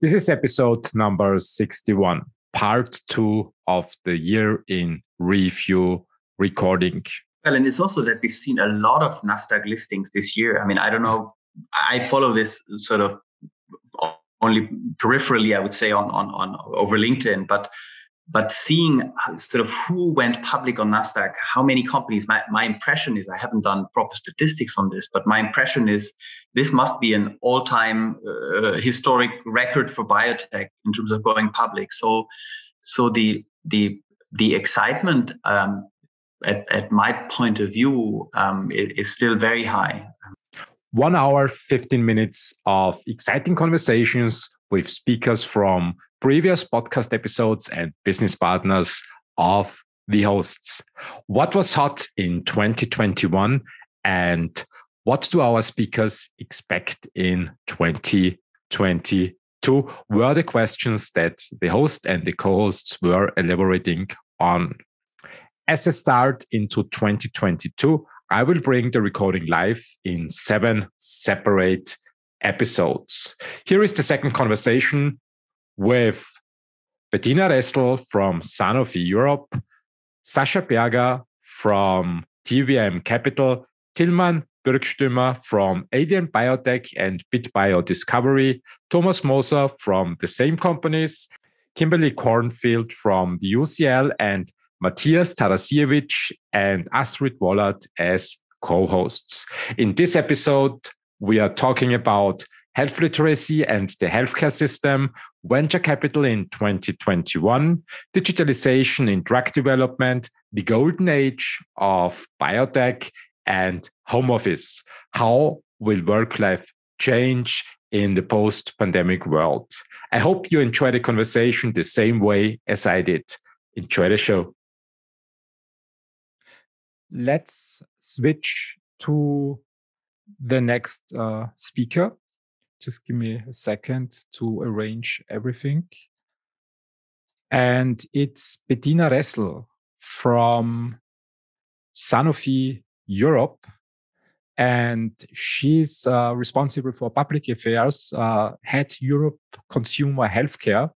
This is episode number 61, part 2 of the year in review recording. Well, and it's also that we've seen a lot of Nasdaq listings this year. I mean, I don't know. I follow this sort of only peripherally, I would say, on over LinkedIn, but seeing sort of who went public on Nasdaq, how many companies. My impression is, I haven't done proper statistics on this, but my impression is this must be an all-time historic record for biotech in terms of going public. So the excitement. At my point of view, it is still very high. 1 hour, 15 minutes of exciting conversations with speakers from previous podcast episodes and business partners of the hosts. What was hot in 2021 and what do our speakers expect in 2022 were the questions that the host and the co-hosts were elaborating on. As a start into 2022, I will bring the recording live in 7 separate episodes. Here is the second conversation with Bettina Resl from Sanofi Europe, Sascha Berger from TVM Capital, Tilmann Buerckstuemmer from Aelian Biotech and Bit.BioDiscovery, Thomas Moser from the same companies, Kimberly Cornfield from the UCL, and Matthias Tarasiewicz and Astrid Wollard as co-hosts. In this episode, we are talking about health literacy and the healthcare system, venture capital in 2021, digitalization in drug development, the golden age of biotech, and home office. How will work-life change in the post-pandemic world? I hope you enjoy the conversation the same way as I did. Enjoy the show. Let's switch to the next speaker. Just give me a second to arrange everything. And it's Bettina Resl from Sanofi Europe. And she's responsible for public affairs, head Europe Consumer Healthcare.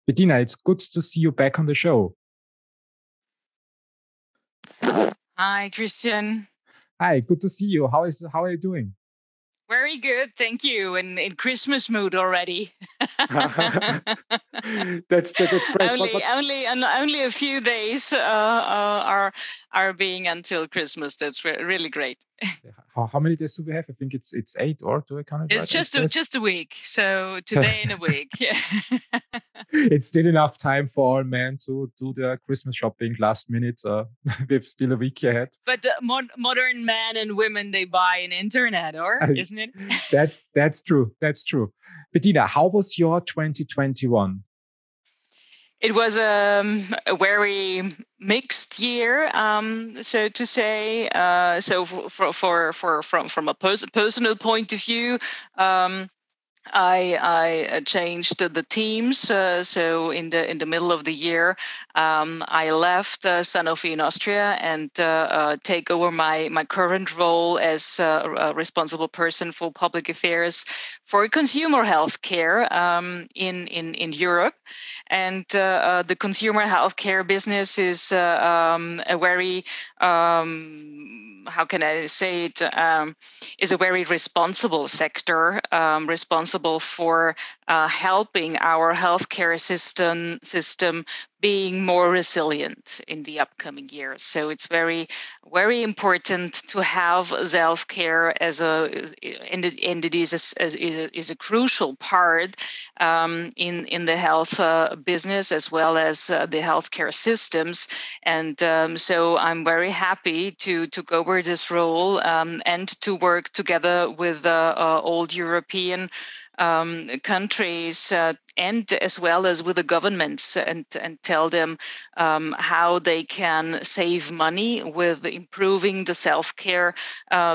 Bettina, it's good to see you back on the show. Hi, Christian. Hi, good to see you. How are you doing? Very good, thank you. And in Christmas mood already. That's great. Only a few days are being until Christmas. That's really great. How many days do we have? I think it's 8, or do I count it? It's right? just a week. So today in a week. Yeah. It's still enough time for all men to do their Christmas shopping last minute. We've still a week ahead. But modern men and women, they buy an internet, isn't it? That's true. That's true. Bettina, how was your 2021? It was a very mixed year, so to say. So from a personal point of view, I changed the teams. So in the middle of the year, I left Sanofi in Austria and take over my current role as a responsible person for public affairs for consumer healthcare in Europe. And the consumer healthcare business is a very how can I say it, is a very responsible sector, responsible for helping our healthcare system being more resilient in the upcoming years. So it's very, very important to have self-care as and it is a crucial part in the health business as well as the healthcare systems. And so I'm very happy to take over this role and to work together with all European countries and as well as with the governments and tell them how they can save money with improving the self-care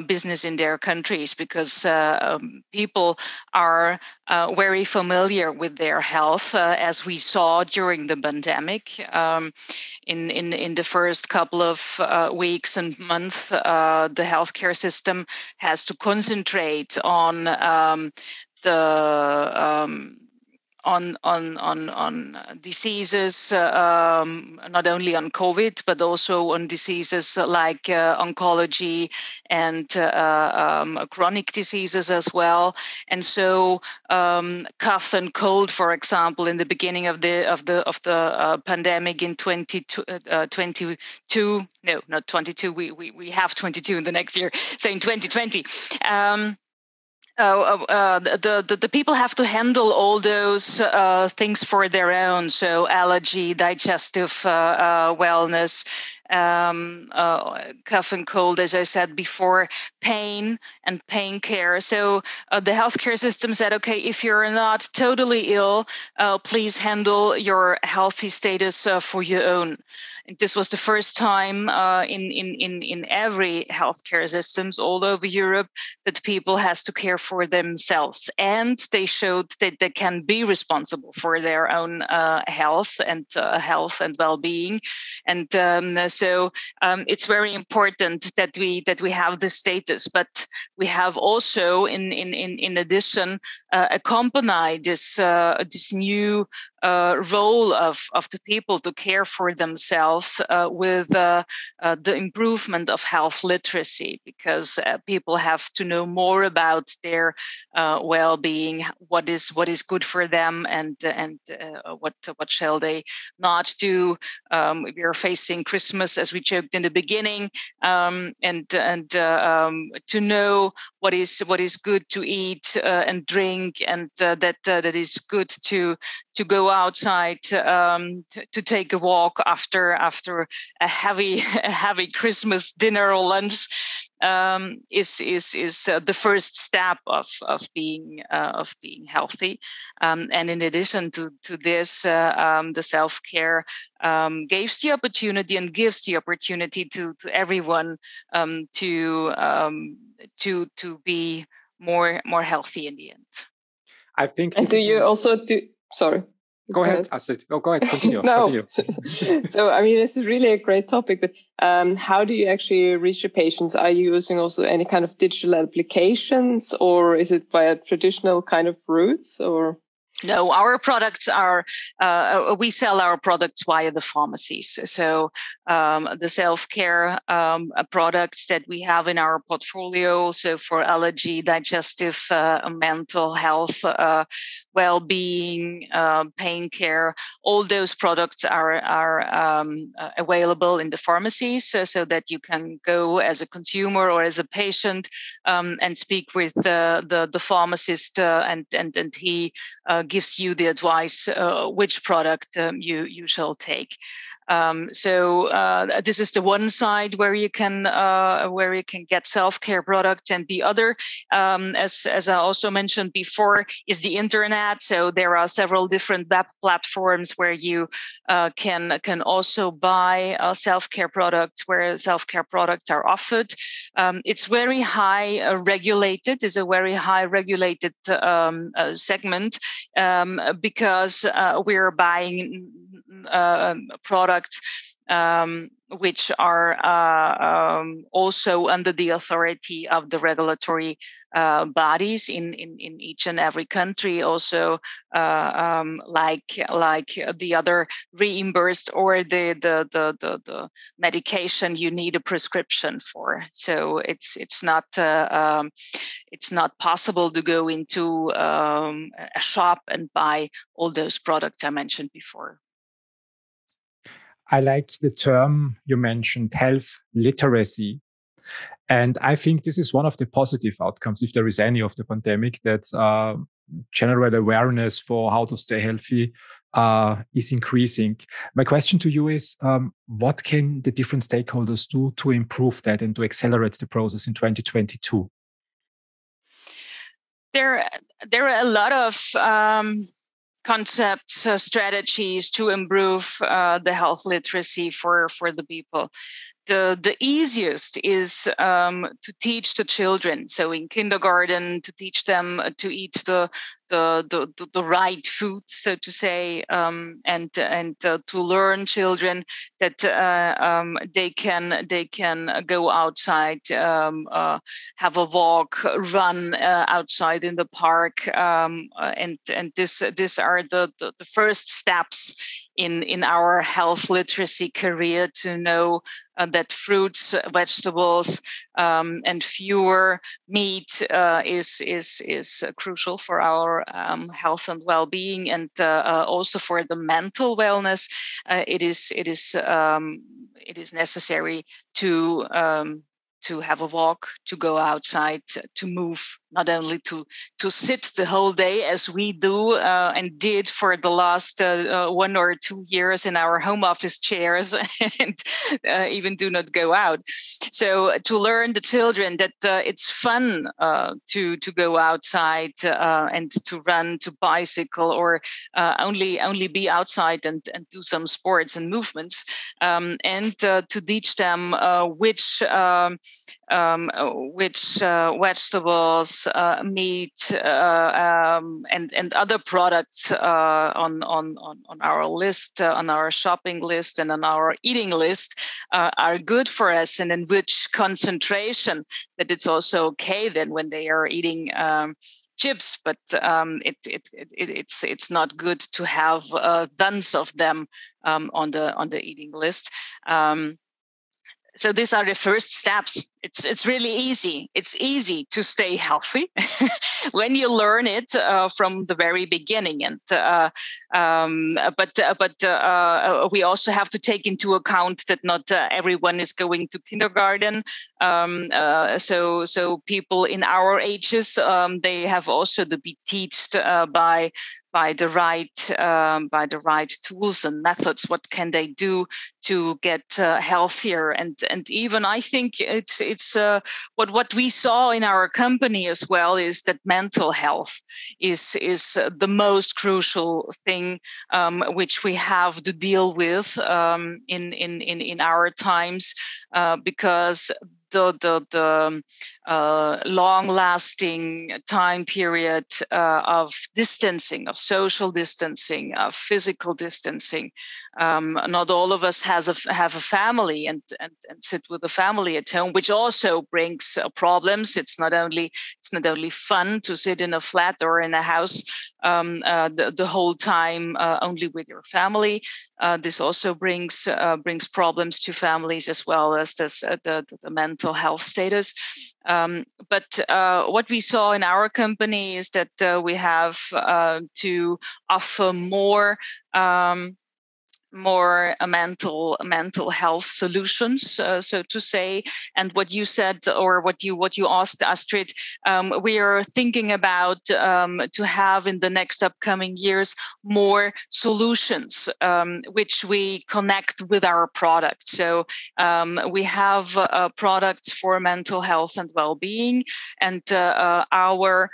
business in their countries, because people are very familiar with their health, as we saw during the pandemic. In the first couple of weeks and months, the healthcare system has to concentrate on diseases, not only on COVID, but also on diseases like oncology and chronic diseases as well. And so cough and cold, for example, in the beginning of the pandemic in 2022, no, not 22. We have 22 in the next year, so in 2020. The people have to handle all those things for their own. So allergy, digestive wellness, cough and cold, as I said before, pain and pain care. So the healthcare system said, okay, if you're not totally ill, please handle your healthy status for your own. And this was the first time in every healthcare systems all over Europe that people has to care for themselves, and they showed that they can be responsible for their own health and well-being. And so it's very important that we have this status, but we have also in addition accompany this new role of the people to care for themselves with the improvement of health literacy, because people have to know more about their well-being, what is good for them, and what shall they not do. We are facing Christmas, as we joked in the beginning, and to know what is good to eat and drink, and that is good to go outside to take a walk after a heavy Christmas dinner or lunch is the first step of being healthy. And in addition to this, the self-care gives the opportunity to everyone to be more healthy in the end. I think. And do you also do? Sorry. Go ahead, Astrid. Go ahead. Continue. No. Continue. So, I mean, this is really a great topic. But how do you actually reach your patients? Are you using also any kind of digital applications, or is it via traditional kind of routes, or? No, our products are, we sell our products via the pharmacies. So the self-care products that we have in our portfolio, so for allergy, digestive, mental health, well-being, pain care, all those products are available in the pharmacies, so that you can go as a consumer or as a patient and speak with the pharmacist, and he gives you the advice which product you shall take. So this is the one side where you can get self-care products, and the other, as I also mentioned before, is the internet. So there are several different web platforms where you can also buy self-care products, where self-care products are offered. It's very high regulated. It's a very high regulated segment because we're buying products which are also under the authority of the regulatory bodies in each and every country, also like the other reimbursed or the medication you need a prescription for. So it's not possible to go into a shop and buy all those products I mentioned before. I like the term you mentioned, health literacy. And I think this is one of the positive outcomes, if there is any, of the pandemic, that general awareness for how to stay healthy is increasing. My question to you is, what can the different stakeholders do to improve that and to accelerate the process in 2022? There are a lot of concepts, strategies to improve the health literacy for the people. The easiest is to teach the children. So in kindergarten, to teach them to eat the the right food, so to say, and to learn children that they can go outside, have a walk, run outside in the park, and these are the first steps in our health literacy career, to know that fruits, vegetables, and fewer meat is crucial for our health and well-being, and also for the mental wellness. It is necessary to have a walk, to go outside, to move, not only to sit the whole day as we do and did for the last 1 or 2 years in our home office chairs, and even do not go out. So to learn the children that it's fun to go outside and to run, to bicycle, or only be outside and do some sports and movements, and to teach them which vegetables, meat, and other products on our list, on our shopping list, and on our eating list are good for us, and in which concentration, that it's also okay then when they are eating chips, but it's not good to have tons of them on the eating list. So these are the first steps. It's really easy. It's easy to stay healthy when you learn it from the very beginning. And but we also have to take into account that not everyone is going to kindergarten. So people in our ages, they have also to be taught by the right tools and methods. What can they do to get healthier? And even I think it's what we saw in our company as well is that mental health is the most crucial thing which we have to deal with in our times, because the long-lasting time period of distancing, of social distancing, of physical distancing. Not all of us have a family and sit with a family at home, which also brings problems. It's not only fun to sit in a flat or in a house the whole time only with your family. This also brings problems to families, as well as the mental health status. But what we saw in our company is that we have to offer more mental health solutions, so to say. And what you said, or what you asked, Astrid, we are thinking about to have in the next upcoming years more solutions which we connect with our products. So we have products for mental health and well-being, and our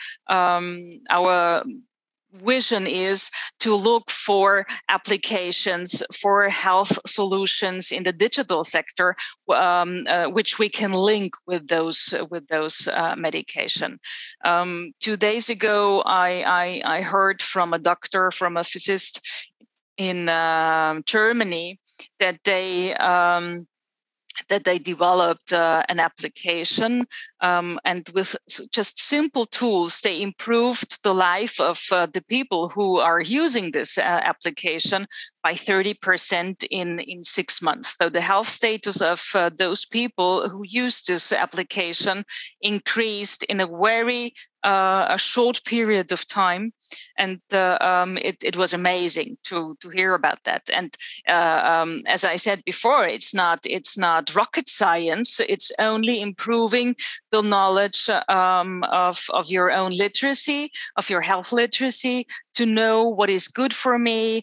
vision is to look for applications for health solutions in the digital sector, which we can link with those medication. 2 days ago, I heard from a doctor, from a physicist in Germany, that they developed an application, and with just simple tools, they improved the life of the people who are using this application by 30% in 6 months. So the health status of those people who use this application increased in a very a short period of time, and it was amazing to hear about that. And as I said before, it's not rocket science. It's only improving the knowledge of your own literacy, of your health literacy, to know what is good for me.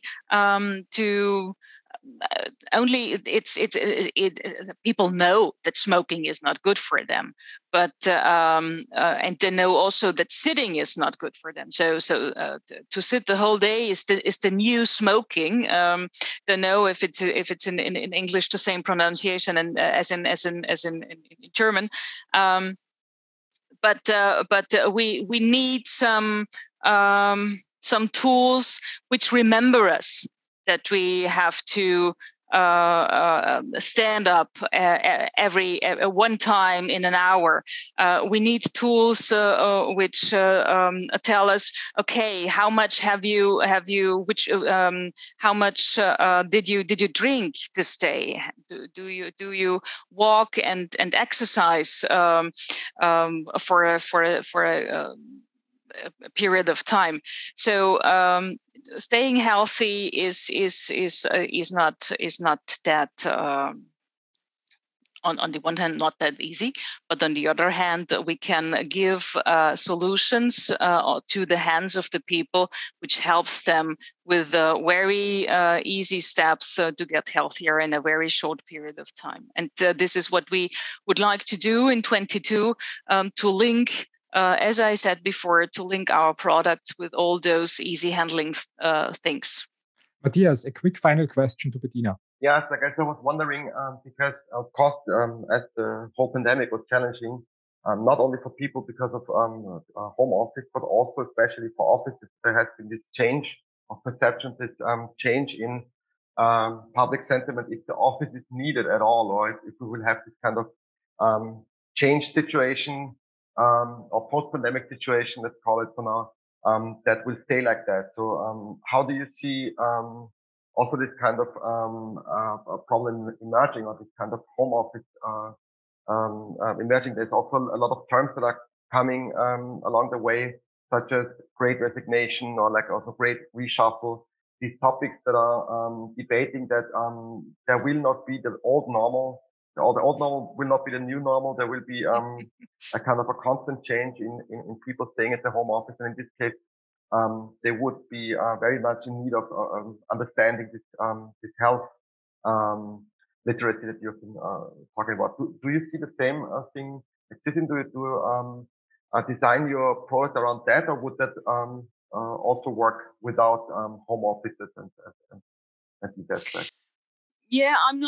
People know that smoking is not good for them, but and they know also that sitting is not good for them. So to sit the whole day is the new smoking. They know if it's in English the same pronunciation and as in German. But we need some some tools which remember us that we have to stand up every one time in an hour. We need tools which tell us, okay, how much have you how much did you drink this day? Do you walk and exercise for a period of time? So staying healthy is not that on the one hand not that easy, but on the other hand we can give solutions to the hands of the people, which helps them with very easy steps to get healthier in a very short period of time. And this is what we would like to do in 22, to link, as I said before, to link our products with all those easy handling things. Matthias, a quick final question to Bettina. Yes, like I was wondering, because of course, as the whole pandemic was challenging, not only for people because of home office, but also especially for offices, there has been this change of perception, this change in public sentiment, if the office is needed at all, or if we will have this kind of change situation, or post-pandemic situation, let's call it for now, that will stay like that. So how do you see also this kind of problem emerging, or this kind of home office emerging? There's also a lot of terms that are coming along the way, such as great resignation, or like also great reshuffle. These topics that are debating that there will not be the old normal, or the old normal will not be the new normal. There will be a kind of a constant change in people staying at the home office, and in this case, they would be very much in need of understanding this health literacy that you've been talking about. Do you see the same thing existing? Do you design your product around that, or would that also work without home offices and these aspects? Yeah, I'm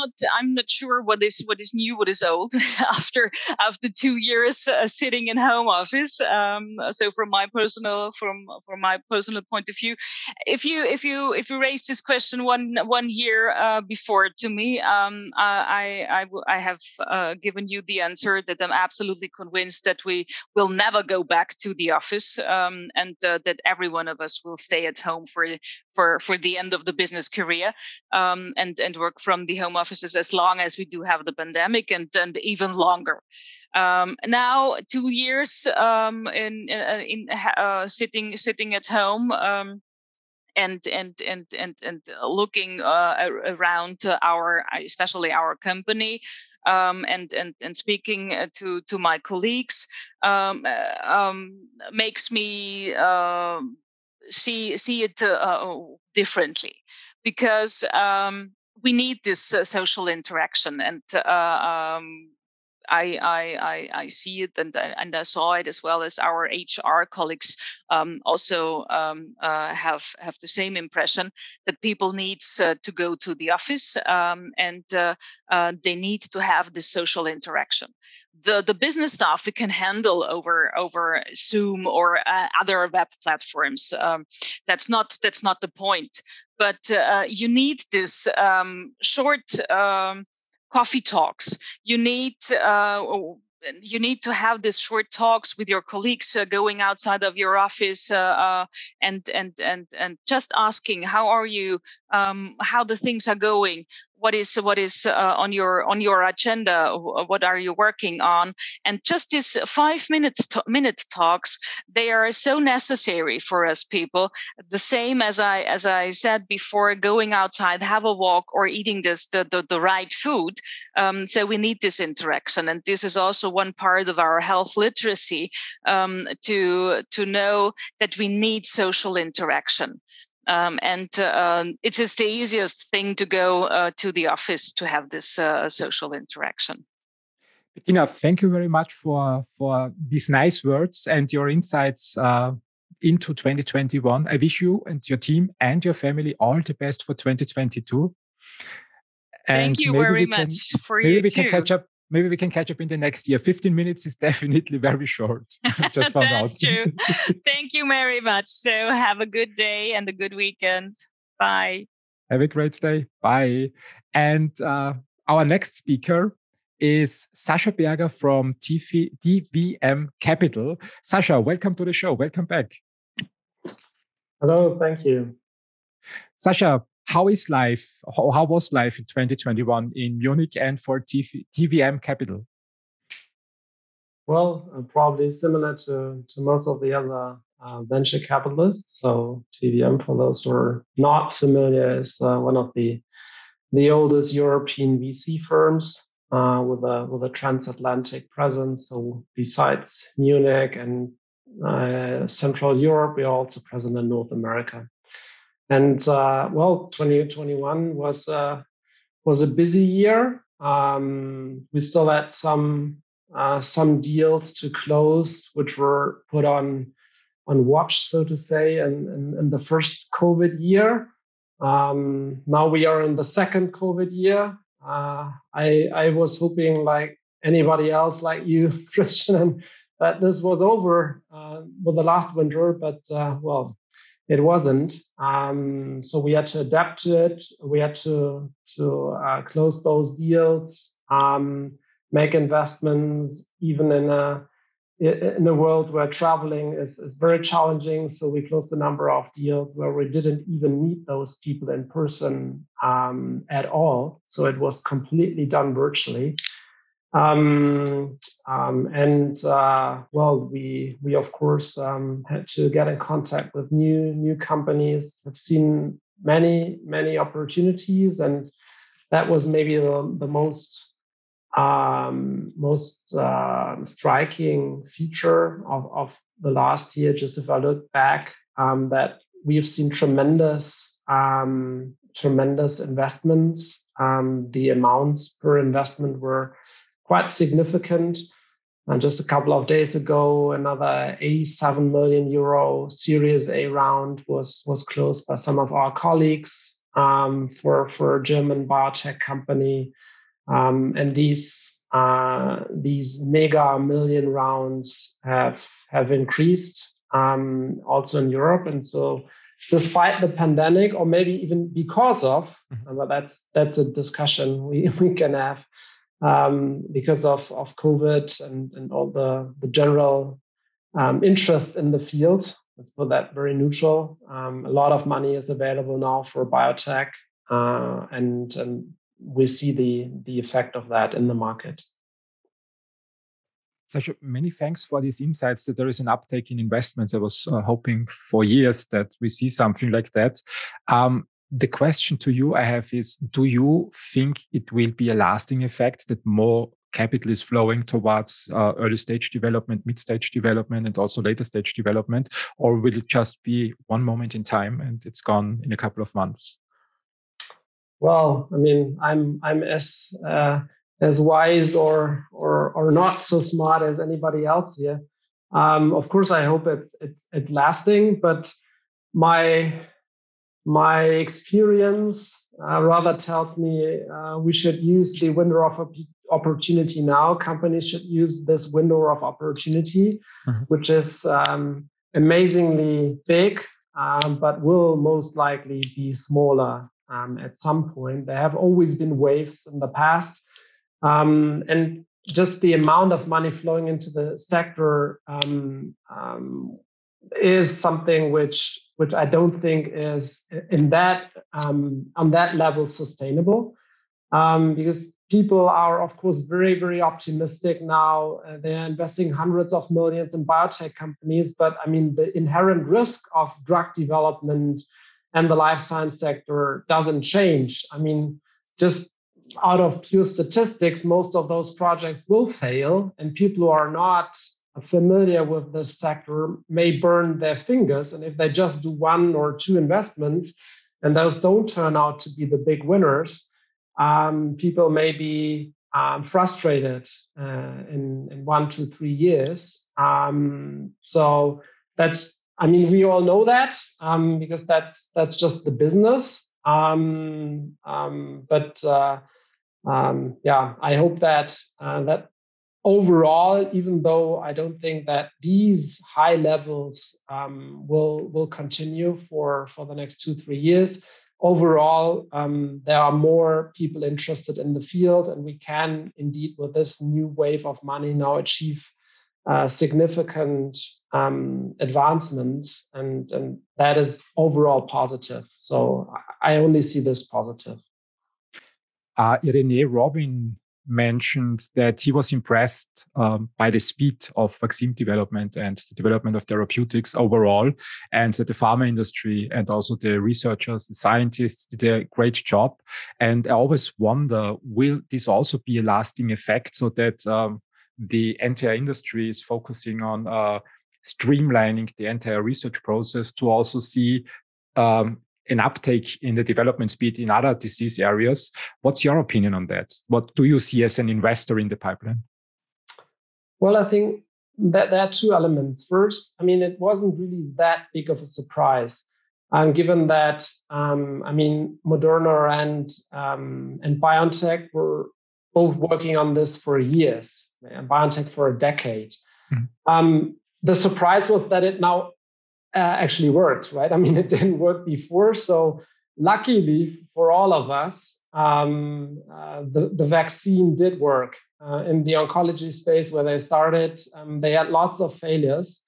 not sure what is new, what is old after 2 years sitting in home office. So from my personal point of view, if you raise this question one year before to me, I have given you the answer that I'm absolutely convinced that we will never go back to the office, and that every one of us will stay at home for the end of the business career, and work from the home offices as long as we do have the pandemic, and even longer. Now 2 years in sitting at home, and looking around especially our company, and speaking to my colleagues, makes me see it differently, because we need this social interaction, and I see it, and I saw it as well as our HR colleagues also have the same impression, that people need to go to the office, and they need to have this social interaction. The business stuff we can handle over Zoom or other web platforms. That's not the point. But you need this short coffee talks. You need to have these short talks with your colleagues, going outside of your office, and just asking, how are you, how the things are going, what is on your agenda, what are you working on, and just these 5 minute talks, they are so necessary for us people. The same as I said before, going outside, have a walk, or eating the right food. So we need this interaction, and this is also one part of our health literacy, to know that we need social interaction. And it is the easiest thing to go to the office to have this social interaction. Bettina, thank you very much for these nice words and your insights into 2021. I wish you and your team and your family all the best for 2022. Thank you very much for you too. Maybe we can catch up maybe we can catch up in the next year. 15 minutes is definitely very short. Just found out. That's true. Thank you very much. So have a good day and a good weekend. Bye. Have a great day. Bye. And our next speaker is Sascha Berger from DVM Capital. Sascha, welcome to the show. Welcome back. Hello, thank you. Sascha, how is life? How was life in 2021 in Munich and for DVM Capital? Well, probably similar to most of the other venture capitalists. So DVM, for those who are not familiar, is one of the oldest European VC firms with a transatlantic presence. So besides Munich and Central Europe, we are also present in North America. And 2021 was a busy year. We still had some deals to close, which were put on watch, so to say, in the first COVID year. Now we are in the second COVID year. I was hoping, like anybody else, like you, Christian, that this was over with the last winter, but it wasn't. So we had to adapt to it. We had to close those deals, make investments, even in a world where traveling is very challenging. So we closed a number of deals where we didn't even meet those people in person at all. So it was completely done virtually. We of course had to get in contact with new companies. Have seen many opportunities, and that was maybe the most striking feature of the last year. Just if I look back, that we have seen tremendous investments. The amounts per investment were quite significant. And just a couple of days ago, another 87 million euro Series A round was closed by some of our colleagues for a German biotech company. And these mega million rounds have increased also in Europe. And so, despite the pandemic, or maybe even because of, but that's a discussion we can have. Because of COVID and all the general interest in the field. Let's put that very neutral. A lot of money is available now for biotech, and we see the effect of that in the market. Sascha, many thanks for these insights that there is an uptake in investments. I was hoping for years that we see something like that. The question to you I have is, do you think it will be a lasting effect that more capital is flowing towards early stage development, mid stage development, and also later stage development? Or will it just be one moment in time and it's gone in a couple of months? Well, I mean, I'm as wise or not so smart as anybody else here. Of course, I hope it's lasting, but my experience rather tells me we should use the window of opportunity now. Companies should use this window of opportunity, which is amazingly big, but will most likely be smaller at some point. There have always been waves in the past. And just the amount of money flowing into the sector is something which I don't think is in that on that level sustainable, because people are of course very, very optimistic now. They're investing hundreds of millions in biotech companies, but I mean the inherent risk of drug development and the life science sector doesn't change. I mean, just out of pure statistics, most of those projects will fail, and people who are not familiar with this sector may burn their fingers. And if they just do one or two investments and those don't turn out to be the big winners, people may be frustrated in 1 to 3 years. So that's, I mean, we all know that because that's just the business. But I hope that that overall, even though I don't think that these high levels will continue for the next 2-3 years, overall, there are more people interested in the field, and we can indeed, with this new wave of money, now achieve significant advancements, and that is overall positive. So I only see this positive. René Robin mentioned that he was impressed by the speed of vaccine development and the development of therapeutics overall, and that the pharma industry and also the researchers, the scientists did a great job. And I always wonder, will this also be a lasting effect, so that the entire industry is focusing on streamlining the entire research process to also see an uptake in the development speed in other disease areas? What's your opinion on that? What do you see as an investor in the pipeline? Well, I think that there are two elements. First, I mean, it wasn't really that big of a surprise, given that Moderna and BioNTech were both working on this for years, and BioNTech for a decade. Mm-hmm. The surprise was that it now actually worked, right? I mean, it didn't work before. So luckily for all of us, the vaccine did work. In the oncology space where they started, they had lots of failures,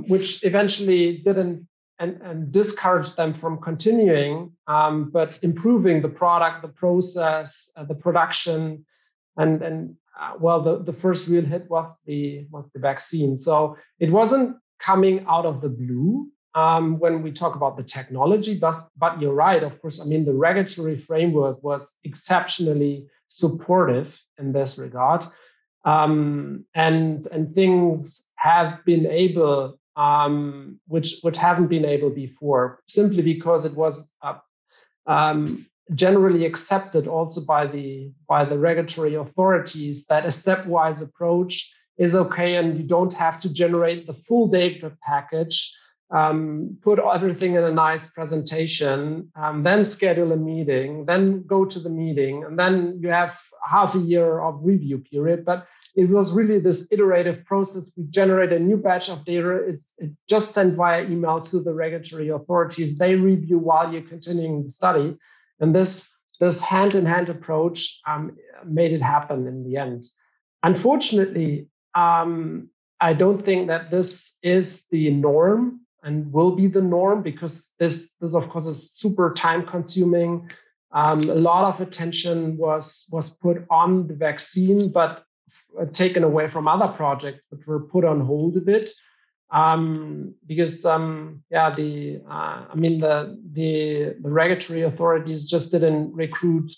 which eventually didn't and discouraged them from continuing, but improving the product, the process, the production, and the first real hit was the vaccine. So it wasn't coming out of the blue when we talk about the technology, but you're right, of course. I mean, the regulatory framework was exceptionally supportive in this regard, and things have been able, which haven't been able before, simply because it was generally accepted also by the regulatory authorities that a stepwise approach is okay, and you don't have to generate the full data package, put everything in a nice presentation, then schedule a meeting, then go to the meeting, and then you have half a year of review period. But it was really this iterative process. We generate a new batch of data. It's just sent via email to the regulatory authorities. They review while you're continuing the study. And this hand-in-hand approach made it happen in the end. Unfortunately, I don't think that this is the norm and will be the norm, because this of course is super time consuming. A lot of attention was put on the vaccine, but taken away from other projects which were put on hold a bit, because the regulatory authorities just didn't recruit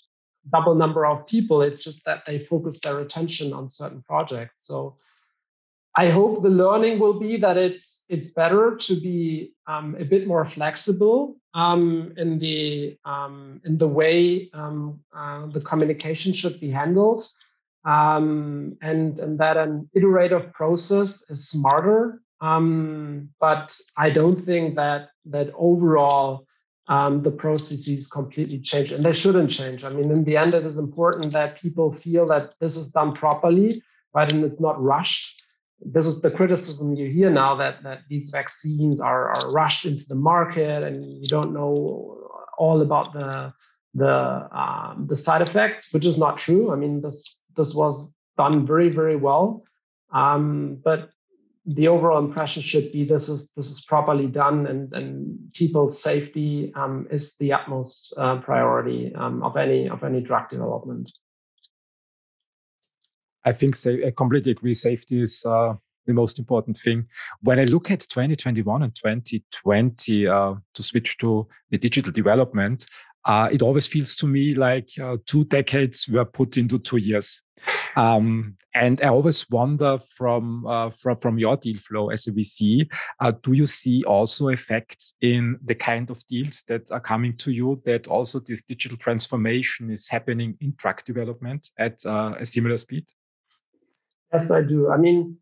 double number of people. It's just that they focused their attention on certain projects. So I hope the learning will be that it's better to be a bit more flexible in the way the communication should be handled, and that an iterative process is smarter. But I don't think that overall the processes completely change, and they shouldn't change. I mean, in the end, it is important that people feel that this is done properly, right, and it's not rushed. This is the criticism you hear now, that these vaccines are rushed into the market, and you don't know all about the side effects, which is not true. I mean, this was done very, very well, but the overall impression should be this is properly done, and people's safety is the utmost priority of any drug development. I think I completely agree. Safety is the most important thing. When I look at 2021 and 2020, to switch to the digital development, it always feels to me like 2 decades were put into 2 years. And I always wonder from your deal flow as a VC, do you see also effects in the kind of deals that are coming to you, that also this digital transformation is happening in drug development at a similar speed? Yes, I do. I mean,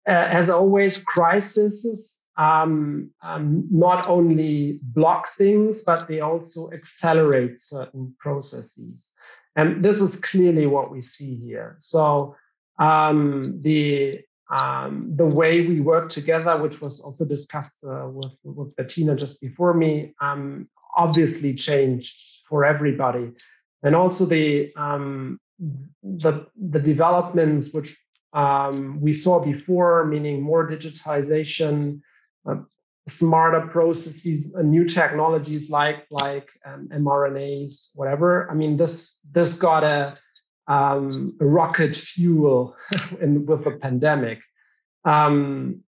as always, crises not only block things, but they also accelerate certain processes. And this is clearly what we see here. So the way we work together, which was also discussed with Bettina just before me, obviously changed for everybody. And also the developments which we saw before, meaning more digitization, smarter processes, new technologies like mRNAs, whatever. I mean, this got a rocket fuel with the pandemic, and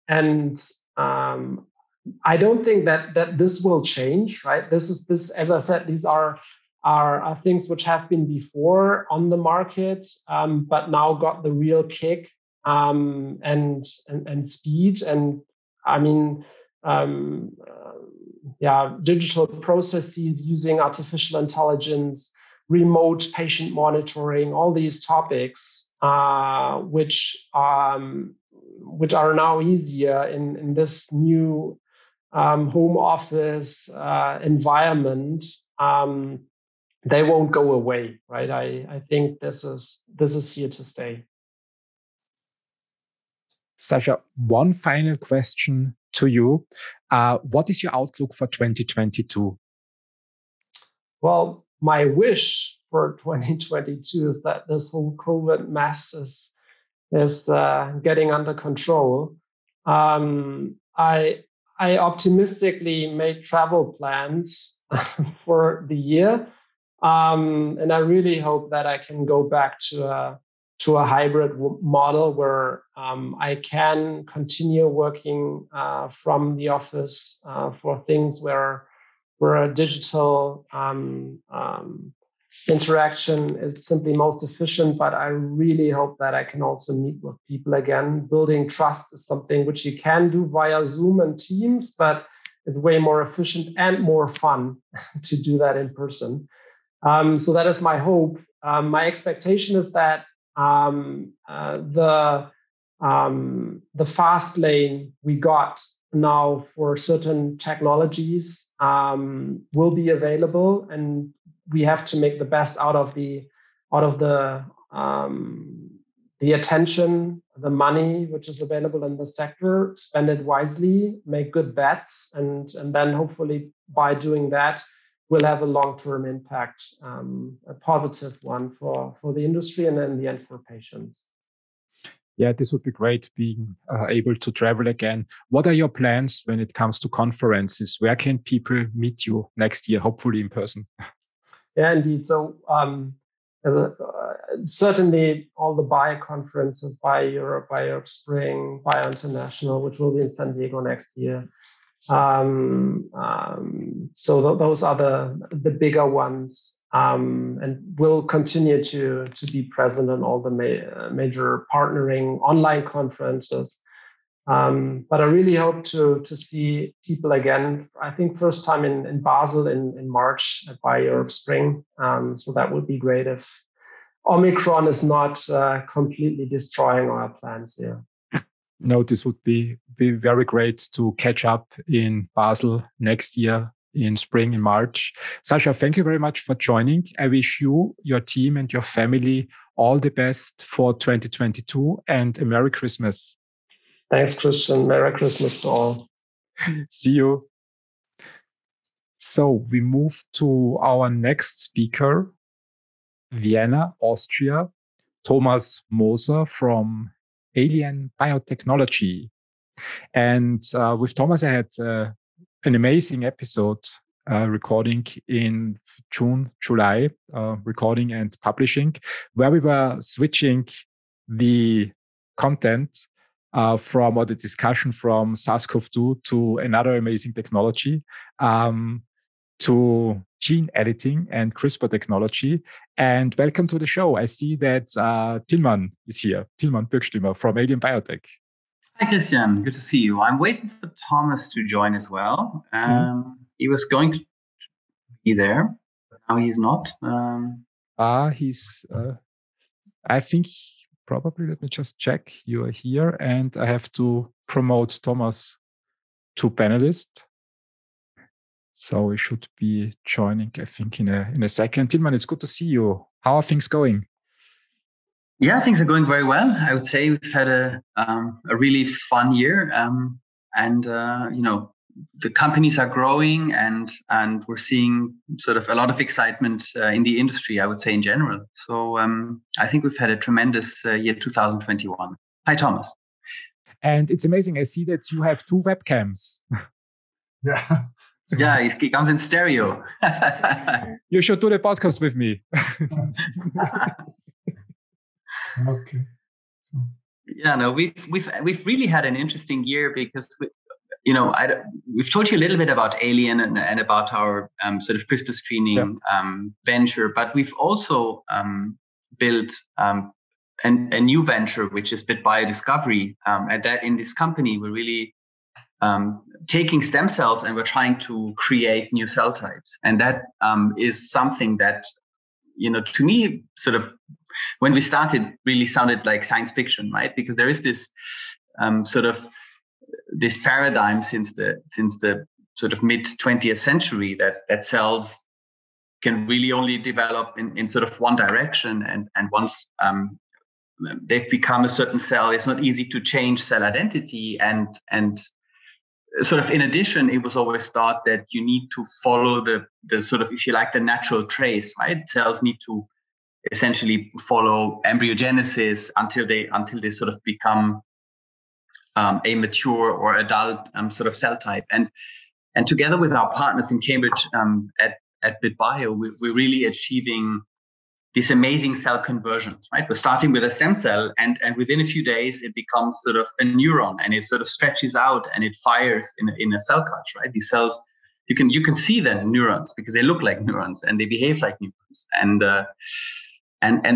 I don't think that this will change. Right? This as I said, these are things which have been before on the market, but now got the real kick and speed. And I mean, digital processes using artificial intelligence, remote patient monitoring, all these topics, which are now easier in this new home office environment. They won't go away, right? I think this is here to stay. Sascha, one final question to you. What is your outlook for 2022? Well, my wish for 2022 is that this whole COVID mess is getting under control. I optimistically made travel plans for the year, and I really hope that I can go back to a hybrid model where I can continue working from the office for things where a digital interaction is simply most efficient. But I really hope that I can also meet with people again. Building trust is something which you can do via Zoom and Teams, but it's way more efficient and more fun to do that in person. So that is my hope. My expectation is that the fast lane we got now for certain technologies will be available, and we have to make the best out of the attention, the money which is available in the sector, spend it wisely, make good bets, and then hopefully by doing that, we'll have a long-term impact, a positive one for the industry and in the end for patients. Yeah, this would be great, being able to travel again. What are your plans when it comes to conferences? Where can people meet you next year, hopefully in person? Yeah, indeed. So certainly all the Bio conferences, Bio Europe Spring, Bio International, which will be in San Diego next year. So those are the bigger ones, and we'll continue to be present in all the major partnering online conferences. But I really hope to see people again. I think first time in Basel in March at Bio Europe Spring. So that would be great if Omicron is not completely destroying our plans here. No, this would be very great to catch up in Basel next year in spring, in March. Sascha, thank you very much for joining. I wish you, your team, and your family all the best for 2022 and a Merry Christmas. Thanks, Christian. Merry Christmas to all. See you. So we move to our next speaker, Vienna, Austria, Thomas Moser from Aelian Biotechnology. And with Thomas, I had an amazing episode recording in July, recording and publishing, where we were switching the content from, or the discussion from SARS-CoV-2 to another amazing technology, to gene editing and CRISPR technology. And welcome to the show. I see that Tilmann is here, Tilmann Buerckstuemmer from Aelian Biotech. Hi, Christian. Good to see you. I'm waiting for Thomas to join as well. He was going to be there, but now he's not. He's, I think, probably, let me just check. You are here, and I have to promote Thomas to panelist. So we should be joining, I think, in a second. Tilmann, it's good to see you. How are things going? Yeah, things are going very well. I would say we've had a really fun year, and the companies are growing, and we're seeing sort of a lot of excitement in the industry, I would say, in general. So I think we've had a tremendous year 2021. Hi, Thomas. And it's amazing. I see that you have 2 webcams. Yeah. So. Yeah, he comes in stereo. You should do the podcast with me. Okay. So. Yeah, no, we've really had an interesting year because we've told you a little bit about Aelian and about our sort of CRISPR screening venture, but we've also built a new venture, which is Bit.BioDiscovery. And that in this company, we're really taking stem cells and we're trying to create new cell types. And that is something that, to me, sort of, when we started, really sounded like science fiction, right? Because there is this sort of this paradigm since the sort of mid 20th century that cells can really only develop in sort of one direction, and once they've become a certain cell, it's not easy to change cell identity, and sort of in addition, it was always thought that you need to follow the sort of, if you like, the natural trace, right? Cells need to essentially follow embryogenesis until they sort of become a mature or adult sort of cell type. And together with our partners in Cambridge at BitBio, we're really achieving these amazing cell conversions, right? We're starting with a stem cell, and within a few days, it becomes sort of a neuron, and it sort of stretches out and it fires in a cell culture, right? These cells, you can see them neurons because they look like neurons and they behave like neurons, and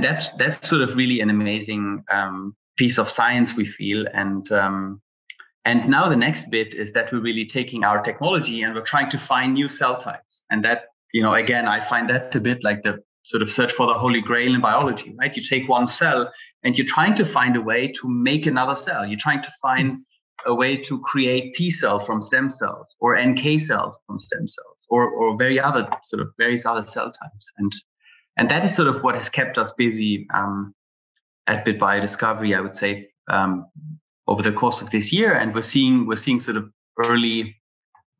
that's sort of really an amazing piece of science, we feel. And now the next bit is that we're really taking our technology and we're trying to find new cell types. And that, again, I find that a bit like the sort of search for the holy grail in biology, right? You take one cell and you're trying to find a way to make another cell. You're trying to find a way to create T cells from stem cells, or NK cells from stem cells, or various other cell types. And that is sort of what has kept us busy at Bit.BioDiscovery, I would say, over the course of this year. And we're seeing sort of early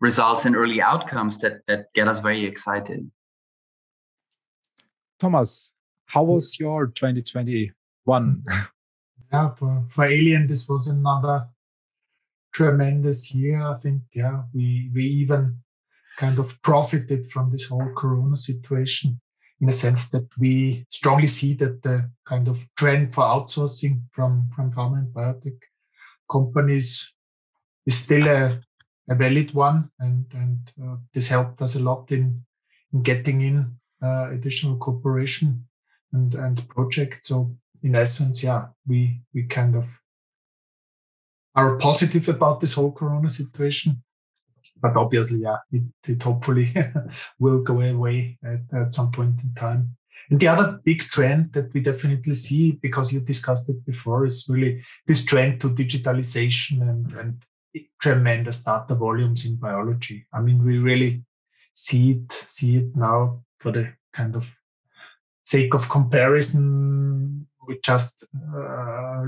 results and early outcomes that get us very excited. Thomas, how was your 2021? Yeah, for Aelian, this was another tremendous year. I think, we even kind of profited from this whole Corona situation, in a sense that we strongly see that the kind of trend for outsourcing from pharma and biotech companies is still a valid one, and this helped us a lot in getting in additional cooperation and projects. So in essence, we kind of are positive about this whole Corona situation. But obviously, it hopefully will go away at some point in time. And the other big trend that we definitely see, because you discussed it before, is really this trend to digitalization and tremendous data volumes in biology. I mean, we really see it now. For the kind of sake of comparison, we just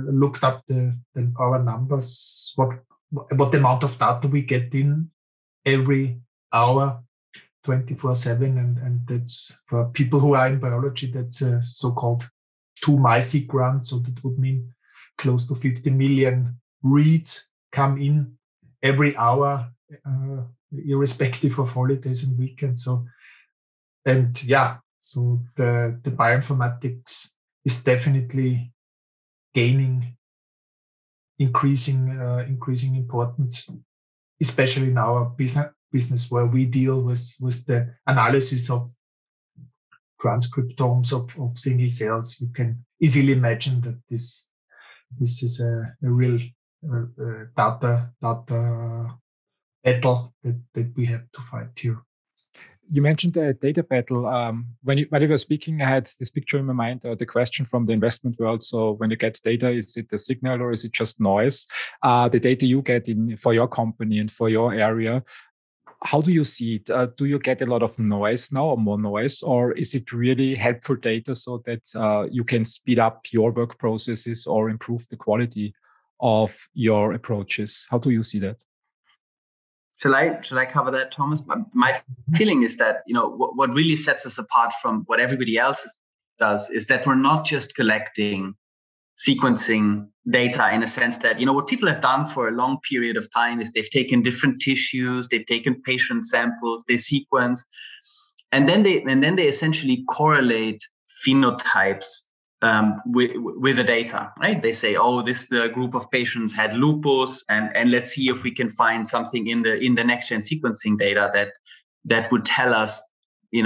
looked up our numbers, what the amount of data we get in every hour, 24/7, and that's, for people who are in biology, that's a so-called 2 MySeq run. So that would mean close to 50 million reads come in every hour, irrespective of holidays and weekends. So the bioinformatics is definitely gaining increasing importance, especially in our business where we deal with the analysis of transcriptomes of single cells. You can easily imagine that this is a real data battle that we have to fight here. You mentioned the data battle. When you were speaking, I had this picture in my mind, the question from the investment world. So when you get data, is it a signal or is it just noise? The data you get in for your company and for your area, How do you see it? Do you get a lot of noise now, or more noise, or is it really helpful data so that you can speed up your work processes or improve the quality of your approaches? How do you see that? Shall I cover that, Thomas? My feeling is that, what really sets us apart from what everybody else does is that we're not just collecting sequencing data in a sense that, what people have done for a long period of time is they've taken different tissues, they've taken patient samples, they sequence, and then they essentially correlate phenotypes with the data, right? They say, oh, this group of patients had lupus, and let's see if we can find something in the next gen sequencing data that would tell us,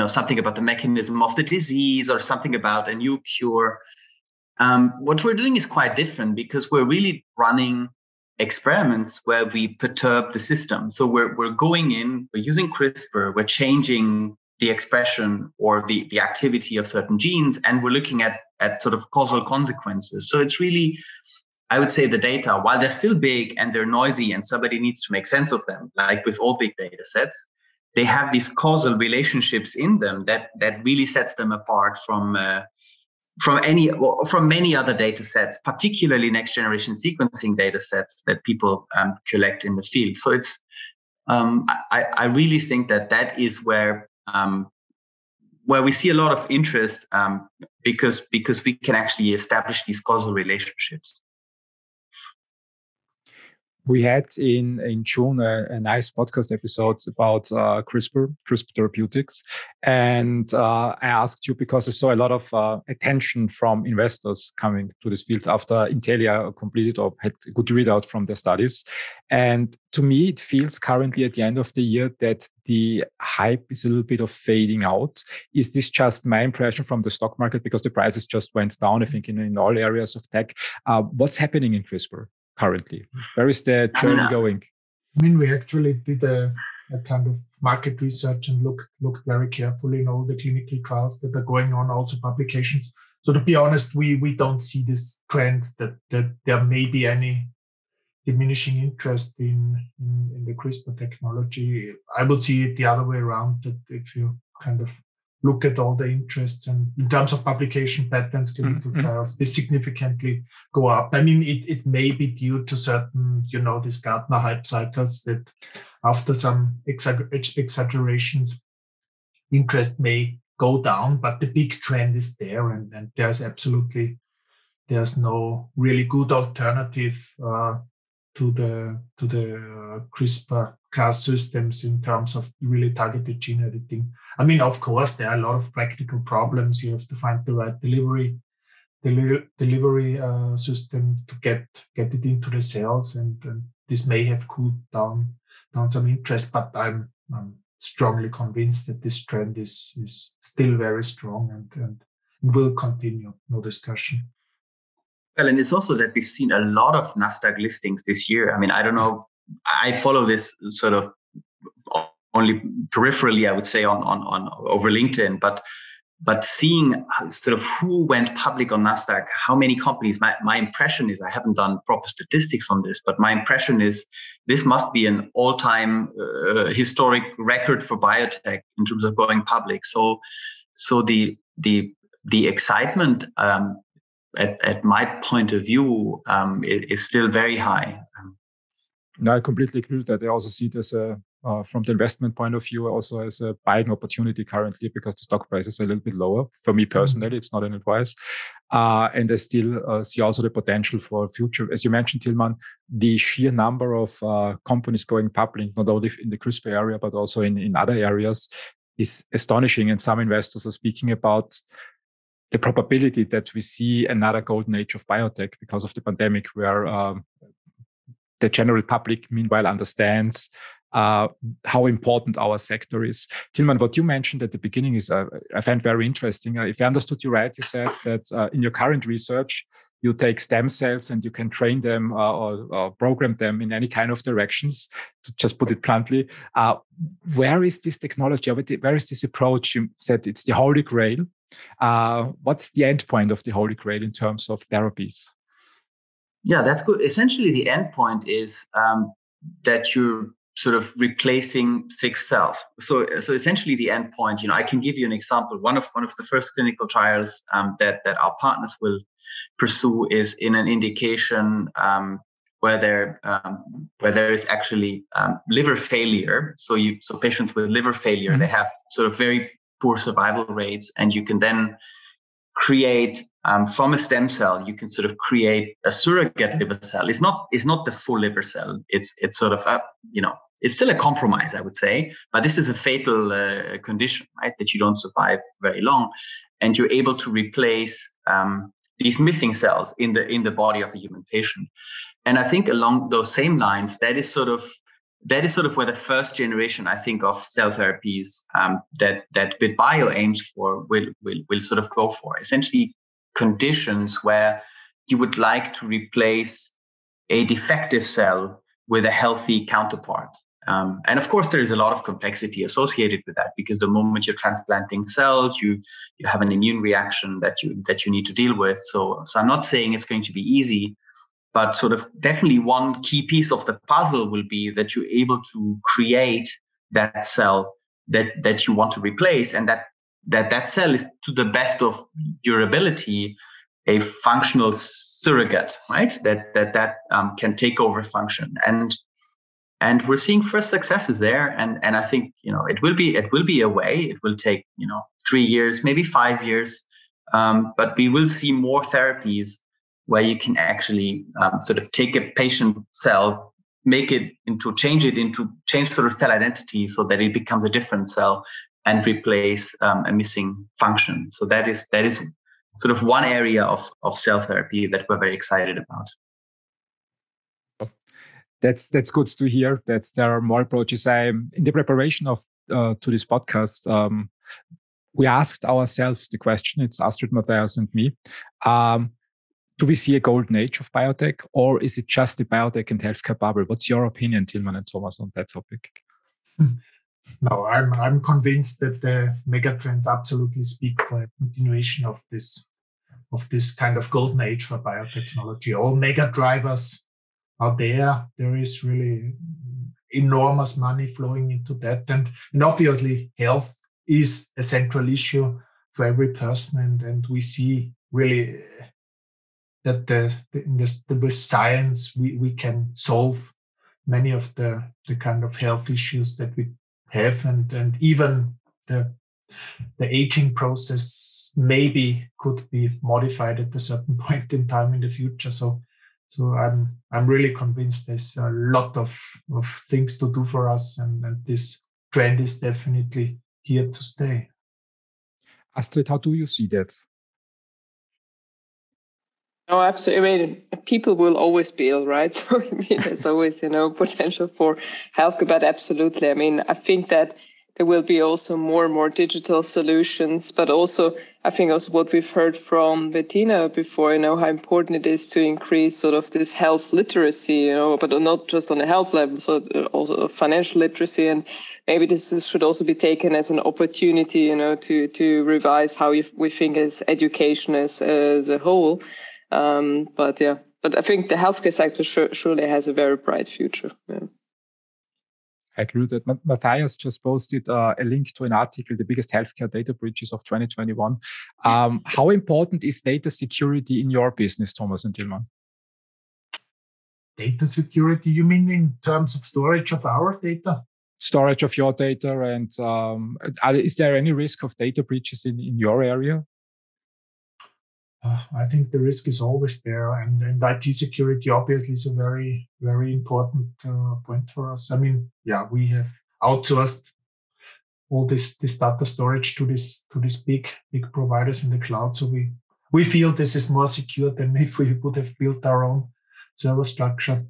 something about the mechanism of the disease or something about a new cure. What we're doing is quite different because we're really running experiments where we perturb the system. So we're going in, we're using CRISPR, we're changing the expression or the activity of certain genes, and we're looking at sort of causal consequences. So it's really, I would say, the data, while they're still big and they're noisy and somebody needs to make sense of them, like with all big data sets, they have these causal relationships in them that really sets them apart from many other data sets, particularly next generation sequencing data sets that people collect in the field. So it's I really think that is where we see a lot of interest because we can actually establish these causal relationships. We had in June a nice podcast episode about CRISPR Therapeutics. And I asked you because I saw a lot of attention from investors coming to this field after Intelia completed or had a good readout from their studies. And to me, it feels currently at the end of the year that the hype is a little bit of fading out. Is this just my impression from the stock market because the prices just went down, I think, in all areas of tech? What's happening in CRISPR currently? Where is the journey going? I mean, we actually did a kind of market research and looked very carefully in all the clinical trials that are going on, also publications. So to be honest, we don't see this trend that there may be any diminishing interest in the CRISPR technology. I would see it the other way around, that if you kind of look at all the interests and in terms of publication patterns, clinical trials, they significantly go up. I mean, it may be due to certain, these Gartner hype cycles that after some exaggerations, interest may go down, but the big trend is there, and there's no really good alternative to the CRISPR-Cas systems in terms of really targeted gene editing. I mean, of course, there are a lot of practical problems. You have to find the right delivery system to get it into the cells, and this may have cooled down some interest. But I'm strongly convinced that this trend is still very strong and will continue. No discussion. Well, and it's also that we've seen a lot of Nasdaq listings this year. I mean, I don't know. I follow this sort of only peripherally, I would say, on over LinkedIn, but seeing sort of who went public on Nasdaq, how many companies. My impression is, I haven't done proper statistics on this, but my impression is this must be an all-time historic record for biotech in terms of going public. So the excitement. At my point of view, is still very high. No, I completely agree with that. I also see it as from the investment point of view, also as a buying opportunity currently, because the stock price is a little bit lower. For me personally, it's not an advice. And I still see also the potential for future. As you mentioned, Tilmann, the sheer number of companies going public, not only in the CRISPR area, but also in other areas, is astonishing. And some investors are speaking about the probability that we see another golden age of biotech because of the pandemic, where the general public, meanwhile, understands how important our sector is. Tilmann, what you mentioned at the beginning is, I find very interesting. If I understood you right, you said that in your current research, you take stem cells and you can train them or program them in any kind of directions, to just put it bluntly. Where is this technology? Where is this approach? You said it's the Holy Grail. What's the end point of the Holy Grail in terms of therapies? Yeah, that's good. Essentially, the end point is that you're sort of replacing sick cells. So essentially the endpoint, I can give you an example. One of the first clinical trials that our partners will pursue is in an indication where there is actually liver failure. So patients with liver failure, they have sort of very poor survival rates, and you can then create from a stem cell, you can sort of create a surrogate liver cell. It's not the full liver cell. It's sort of it's still a compromise, I would say, but this is a fatal condition, right? That you don't survive very long, and you're able to replace these missing cells in the body of a human patient. And I think along those same lines, that is sort of where the first generation, I think, of cell therapies that Bit.Bio aims for will sort of go for. Essentially, conditions where you would like to replace a defective cell with a healthy counterpart. And of course, there is a lot of complexity associated with that, because the moment you're transplanting cells, you have an immune reaction that you need to deal with. So I'm not saying it's going to be easy, but sort of definitely one key piece of the puzzle will be that you're able to create that cell that you want to replace, and that cell is, to the best of your ability, a functional surrogate, right? That can take over function. And we're seeing first successes there. And I think, it will be a way. It will take, 3 years, maybe 5 years. But we will see more therapies where you can actually sort of take a patient cell, change sort of cell identity so that it becomes a different cell and replace a missing function. So that is sort of one area of cell therapy that we're very excited about. That's good to hear that there are more approaches. In the preparation of to this podcast, we asked ourselves the question. It's Astrid, Matthias, and me. Do we see a golden age of biotech, or is it just the biotech and healthcare bubble? What's your opinion, Tilmann and Thomas, on that topic? No, I'm convinced that the megatrends absolutely speak for a continuation of this kind of golden age for biotechnology. All mega drivers are there. There is really enormous money flowing into that, and obviously health is a central issue for every person, and we see really that with science we can solve many of the kind of health issues that we have, and even the aging process maybe could be modified at a certain point in time in the future. So I'm really convinced there's a lot of things to do for us, and this trend is definitely here to stay. Astrid, how do you see that? Oh, absolutely. I mean, people will always be ill, right? So, I mean, there's always, potential for healthcare, but absolutely. I mean, I think that there will be also more and more digital solutions, but also, I think also what we've heard from Bettina before, how important it is to increase sort of this health literacy, but not just on a health level, so also financial literacy. And maybe this should also be taken as an opportunity, to revise how we think as education as a whole. But I think the healthcare sector surely has a very bright future. Yeah. I agree with that. Matthias just posted a link to an article, The Biggest Healthcare Data Breaches of 2021. How important is data security in your business, Thomas and Tilmann? Data security, you mean in terms of storage of our data? Storage of your data, and is there any risk of data breaches in your area? I think the risk is always there, and IT security obviously is a very, very important point for us. I mean, we have outsourced all this data storage to these big providers in the cloud. So we feel this is more secure than if we would have built our own server structure.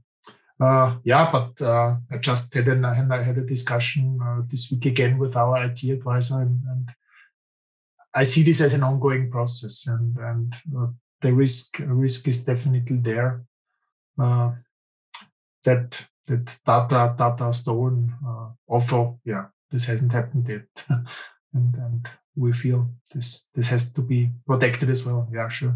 But I just had a discussion this week again with our IT advisor, and I see this as an ongoing process, and the risk is definitely there. That data are stolen. Although, this hasn't happened yet, and we feel this has to be protected as well. Yeah, sure.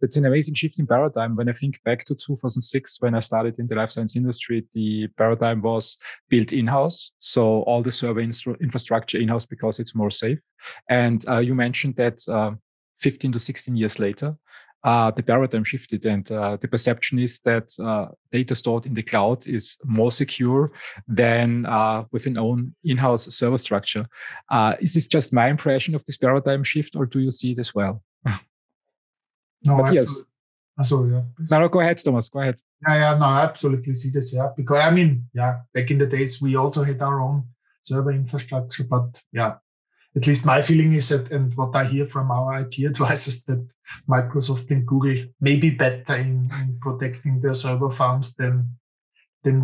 It's an amazing shift in paradigm. When I think back to 2006, when I started in the life science industry, the paradigm was built in-house. So all the server infrastructure in-house because it's more safe. And you mentioned that 15 to 16 years later, the paradigm shifted, and the perception is that data stored in the cloud is more secure than with an own in-house server structure. Is this just my impression of this paradigm shift, or do you see it as well? No, Matthias. Absolutely. Yeah. No, go ahead, Thomas. Go ahead. Yeah, no, I absolutely see this. Yeah, because back in the days we also had our own server infrastructure, but at least my feeling is that, and what I hear from our IT advisors, that Microsoft and Google may be better in protecting their server farms than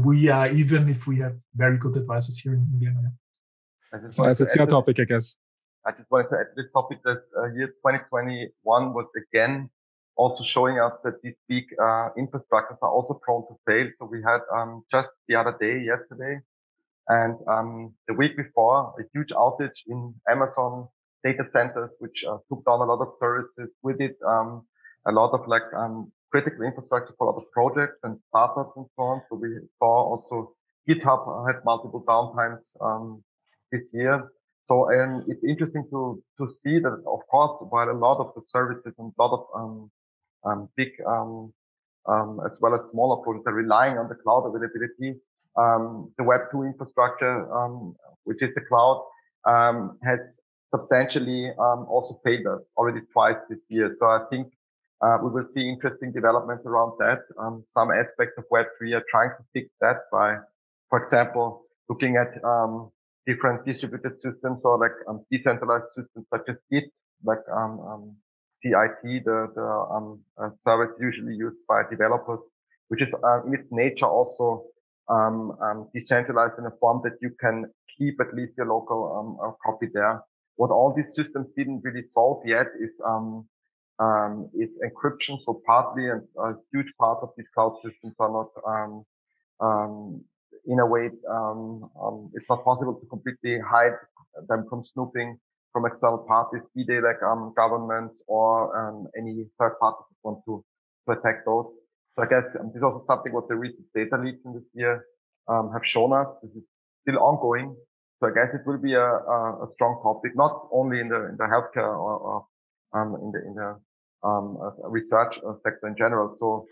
we are, even if we have very good advisors here in Vienna. It's your topic, I guess. I just wanted to add to this topic that year 2021 was again also showing us that these big infrastructures are also prone to fail. So we had just the other day, yesterday, and the week before, a huge outage in Amazon data centers, which took down a lot of services. With it, a lot of critical infrastructure for a lot of projects and startups and so on. So we saw also GitHub had multiple downtimes this year. So it's interesting to see that, of course, while a lot of the services and a lot of big as well as smaller projects are relying on the cloud availability, the Web2 infrastructure, which is the cloud, has substantially also failed us already twice this year. So I think we will see interesting developments around that. Some aspects of Web3 are trying to fix that by, for example, looking at different distributed systems or decentralized systems such as Git, CIT, the service usually used by developers, which is in its nature also decentralized in a form that you can keep at least your local copy there. What all these systems didn't really solve yet is encryption. So partly and a huge part of these cloud systems are not in a way it's not possible to completely hide them from snooping from external parties, be they governments or any third parties that want to attack those. So I guess this is also something what the recent data leaks in this year have shown us. This is still ongoing. So I guess it will be a strong topic, not only in the healthcare or in the research sector in general. So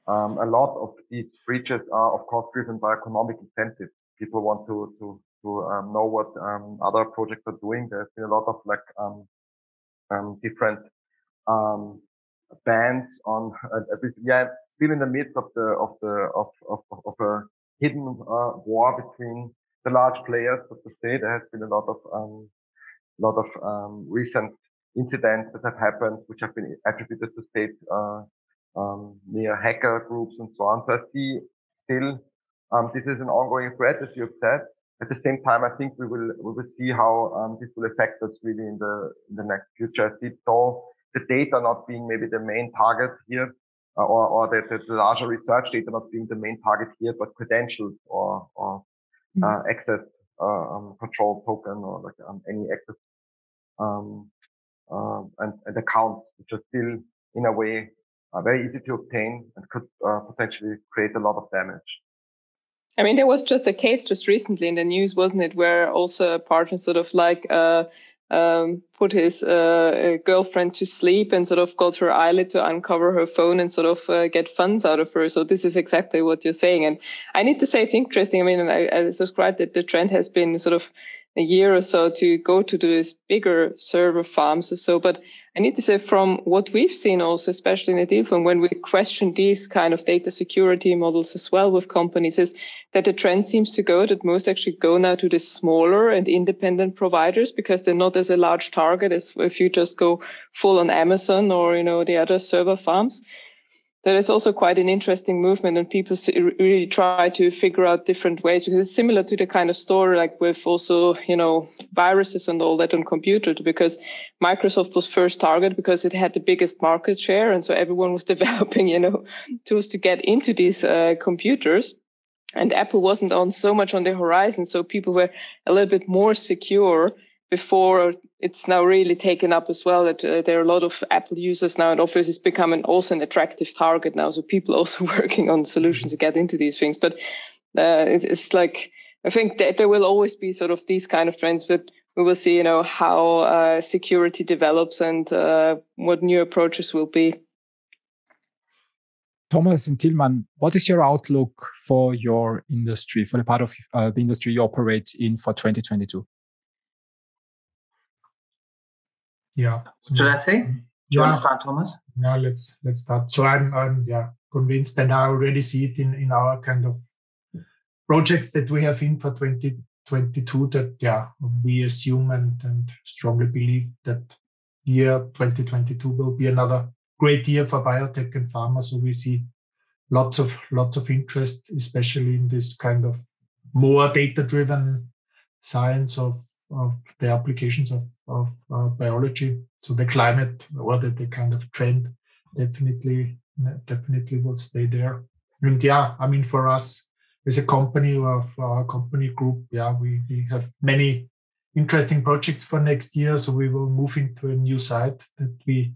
a lot of these breaches are, of course, driven by economic incentives. People want to know what other projects are doing. There's been a lot of different bans on. Still in the midst of a hidden war between the large players of the state. There has been a lot of recent incidents that have happened, which have been attributed to state near hacker groups and so on. So I see still this is an ongoing threat, as you have said. At the same time, I think we will see how this will affect us really in the next future. I see so the data not being maybe the main target here, or the larger research data not being the main target here, but credentials or access control token or any access and accounts, which are still in a way very easy to obtain and could potentially create a lot of damage. I mean, there was just a case just recently in the news, wasn't it, where also a partner sort of put his girlfriend to sleep and sort of got her eyelid to uncover her phone and sort of get funds out of her. So this is exactly what you're saying. And I need to say it's interesting. I mean, I subscribe that the trend has been sort of a year or so to go to these bigger server farms or so. But I need to say from what we've seen also, especially in the Dealflow, when we question these kind of data security models as well with companies, is that the trend seems to go that most actually go now to the smaller and independent providers because they're not as a large target as if you just go full on Amazon or, the other server farms. That is also quite an interesting movement, and people really try to figure out different ways, because it's similar to the kind of story like with also, viruses and all that on computers, because Microsoft was first target because it had the biggest market share. And so everyone was developing, tools to get into these computers. And Apple wasn't on so much on the horizon. So people were a little bit more secure before it's now really taken up as well that there are a lot of Apple users now, and Office is becoming also an attractive target now. So people also working on solutions to get into these things. But it's like, I think that there will always be sort of these kind of trends, but we will see, how security develops and what new approaches will be. Thomas and Tilmann, what is your outlook for your industry, for the part of the industry you operate in for 2022? Yeah. Should I say? Do you want to start, Thomas? No, let's start. So I'm convinced, and I already see it in our kind of projects that we have in for 2022 that we assume and strongly believe that year 2022 will be another great year for biotech and pharma. So we see lots of interest, especially in this kind of more data-driven science of the applications of biology. So the climate or the kind of trend definitely will stay there. And for us as a company or for our company group, we have many interesting projects for next year. So we will move into a new site that we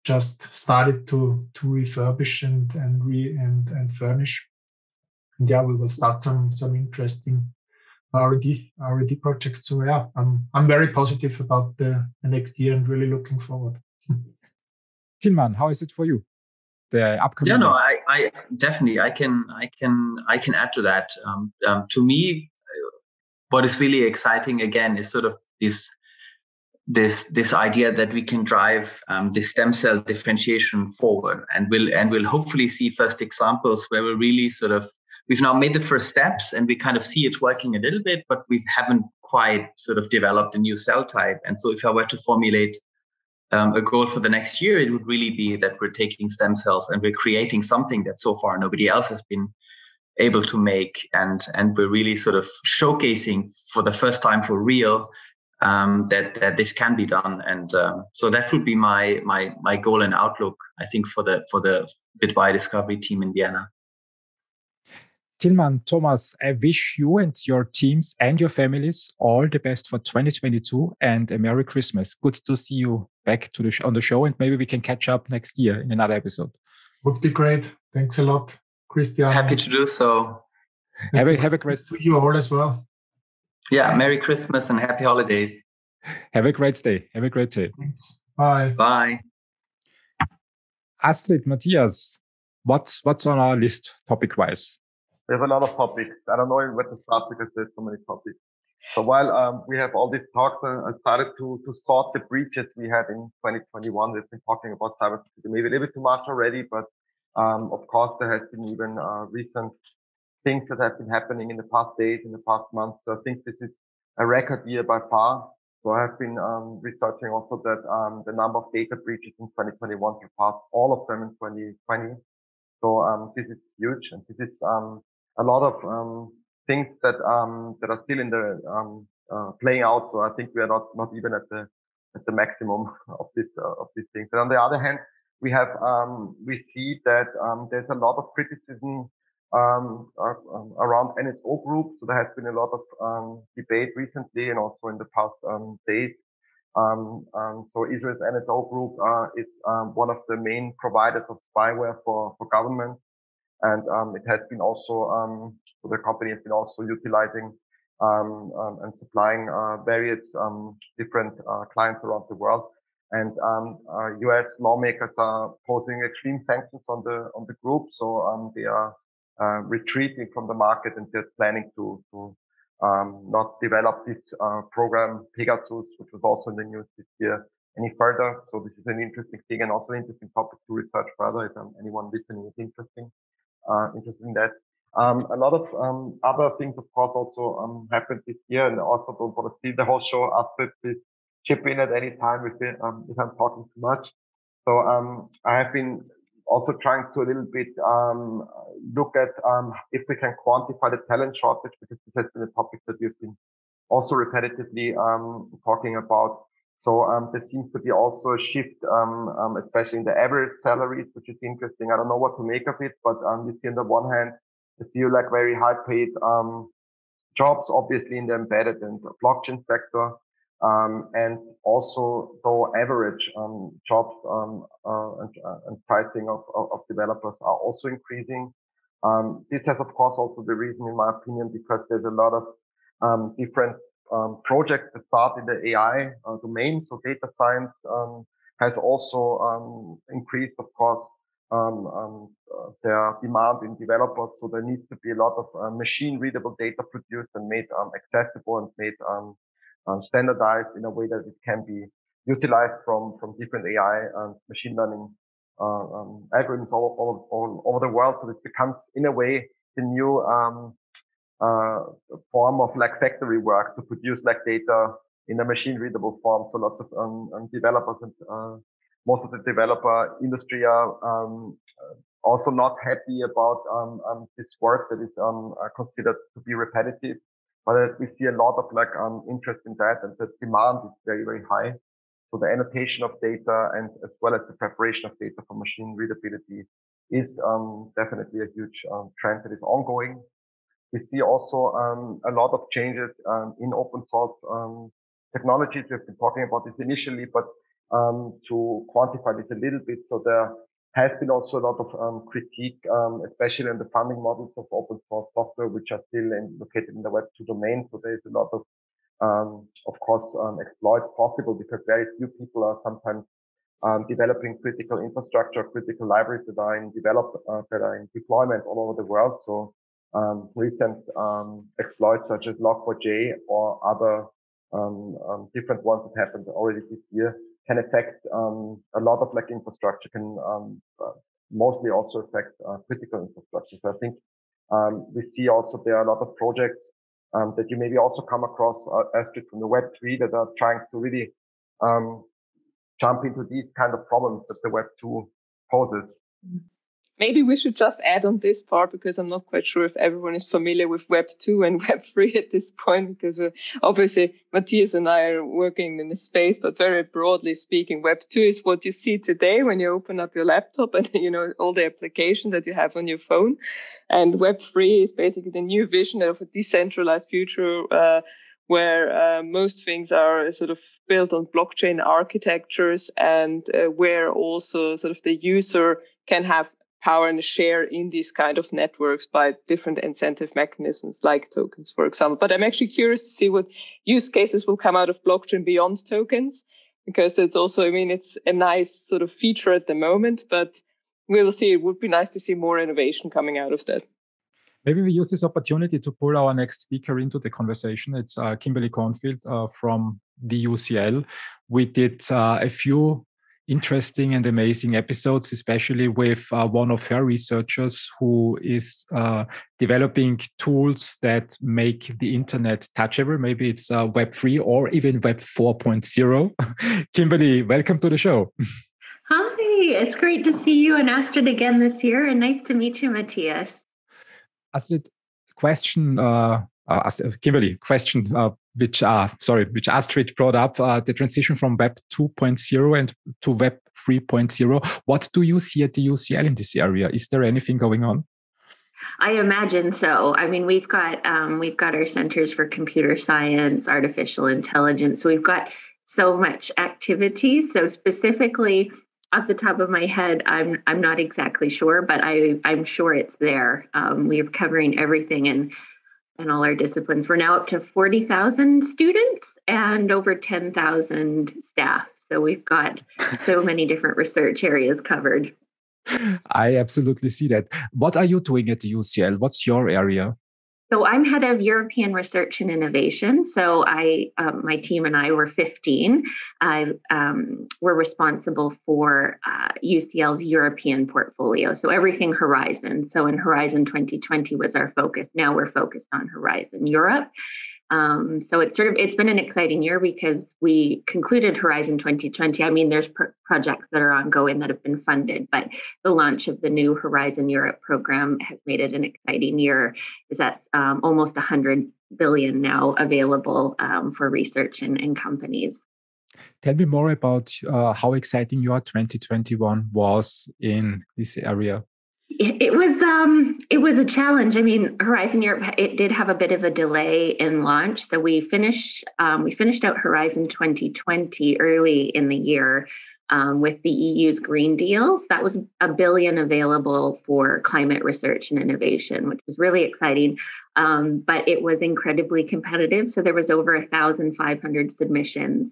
just started to refurbish and furnish. And we will start some interesting R&D projects. So I'm very positive about the next year and really looking forward. Tilmann, how is it for you? The upcoming. Yeah, no, I definitely I can add to that. To me, what is really exciting again is sort of this idea that we can drive the stem cell differentiation forward, and we'll hopefully see first examples where we're really we've now made the first steps and we kind of see it working a little bit, but we haven't quite sort of developed a new cell type. And so if I were to formulate a goal for the next year, it would really be that we're taking stem cells and we're creating something that so far nobody else has been able to make. And we're really sort of showcasing for the first time for real that this can be done. And so that would be my goal and outlook, I think, for the Bit.BioDiscovery team in Vienna. Tilmann, Thomas, I wish you and your teams and your families all the best for 2022 and a Merry Christmas. Good to see you back on the show, and maybe we can catch up next year in another episode. Would be great. Thanks a lot, Christian. Happy to do so. Have a great to you all as well. Yeah, Merry Christmas and happy holidays. Have a great day. Have a great day. Thanks. Bye. Bye. Astrid, Matthias, what's on our list topic-wise? We have a lot of topics. I don't know where to start because there's so many topics. So while we have all these talks, I started to sort the breaches we had in 2021. We've been talking about cybersecurity maybe a little bit too much already, but of course there has been even recent things that have been happening in the past days, in the past months. So I think this is a record year by far. So I have been researching also that the number of data breaches in 2021 surpassed all of them in 2020. So this is huge, and this is a lot of things that are still in the playing out. So I think we are not even at the maximum of these things. And on the other hand, we see that there's a lot of criticism around NSO Group. So there has been a lot of debate recently and also in the past days. So Israel's NSO Group is one of the main providers of spyware for government. And it has been also so the company has been also utilizing and supplying various different clients around the world. And US lawmakers are posing extreme sanctions on the group. So they are retreating from the market, and they're planning to not develop this program Pegasus, which was also in the news this year, any further. So this is an interesting thing and also an interesting topic to research further if anyone listening is interested in that. A lot of other things, of course, also happened this year, and also don't want to steal the whole show. Astrid, please chip in at any time if I'm talking too much. So I have been also trying to a little bit look at if we can quantify the talent shortage, because this has been a topic that we've been also repetitively talking about. So there seems to be also a shift, especially in the average salaries, which is interesting. I don't know what to make of it, but you see on the one hand, a few like very high paid jobs, obviously in the embedded and blockchain sector. And also, though average jobs and pricing of developers are also increasing. This has, of course, also the reason, in my opinion, because there's a lot of different projects that start in the AI domain. So data science has also increased, of course, their demand in developers. So there needs to be a lot of machine readable data produced and made accessible and made standardized in a way that it can be utilized from different AI and machine learning algorithms all over the world. So this becomes, in a way, the new form of like factory work to produce like data in a machine readable form. So lots of developers and most of the developer industry are also not happy about this work that is considered to be repetitive. But we see a lot of like interest in that, and the demand is very, very high. So the annotation of data and as well as the preparation of data for machine readability is definitely a huge trend that is ongoing. We see also a lot of changes in open source technologies. We've been talking about this initially, but to quantify this a little bit, so there has been also a lot of critique, especially in the funding models of open source software, which are still located in the Web 2 domain. So there's a lot of course, exploits possible because very few people are sometimes developing critical infrastructure, critical libraries that are in deployment all over the world. So recent exploits such as Log4j or other different ones that happened already this year can affect a lot of like infrastructure, can mostly also affect critical infrastructure. So I think we see also there are a lot of projects that you maybe also come across, Astrid, from the Web3 that are trying to really jump into these kind of problems that the Web2 poses. Maybe we should just add on this part, because I'm not quite sure if everyone is familiar with Web 2 and Web 3 at this point, because obviously Matthias and I are working in the space, but very broadly speaking, Web 2 is what you see today when you open up your laptop and, you know, all the applications that you have on your phone. And Web 3 is basically the new vision of a decentralized future, where most things are sort of built on blockchain architectures, and where also sort of the user can have power and share in these kind of networks by different incentive mechanisms like tokens, for example. But I'm actually curious to see what use cases will come out of blockchain beyond tokens, because that's also, I mean, it's a nice sort of feature at the moment, but we'll see. It would be nice to see more innovation coming out of that. Maybe we use this opportunity to pull our next speaker into the conversation. It's Kimberly Cornfield from the UCL. We did a few interesting and amazing episodes, especially with one of her researchers who is developing tools that make the internet touchable. Maybe it's Web 3 or even Web 4.0. Kimberly, welcome to the show. Hi, it's great to see you and Astrid again this year, and nice to meet you, Matthias. Astrid, question, Kimberly, question, which Astrid brought up, the transition from Web 2.0 and to Web 3.0. What do you see at the UCL in this area? Is there anything going on? I imagine so. I mean, we've got our centers for computer science, artificial intelligence. We've got so much activity. So specifically, off the top of my head, I'm not exactly sure, but I'm sure it's there. We're covering everything in all our disciplines. We're now up to 40,000 students and over 10,000 staff. So we've got so many different research areas covered. I absolutely see that. What are you doing at the UCL? What's your area? So I'm head of European Research and Innovation. So my team and I were 15. We're responsible for UCL's European portfolio. So everything Horizon. So in Horizon 2020 was our focus. Now we're focused on Horizon Europe. So it's been an exciting year because we concluded Horizon 2020. I mean, there's projects that are ongoing that have been funded, but the launch of the new Horizon Europe program has made it an exciting year. Is that almost 100 billion now available for research and companies. Tell me more about how exciting your 2021 was in this area. It was a challenge. I mean, Horizon Europe, it did have a bit of a delay in launch. So we finished out Horizon 2020 early in the year with the EU's Green Deals. That was $1 billion available for climate research and innovation, which was really exciting. But it was incredibly competitive. So there was over 1,500 submissions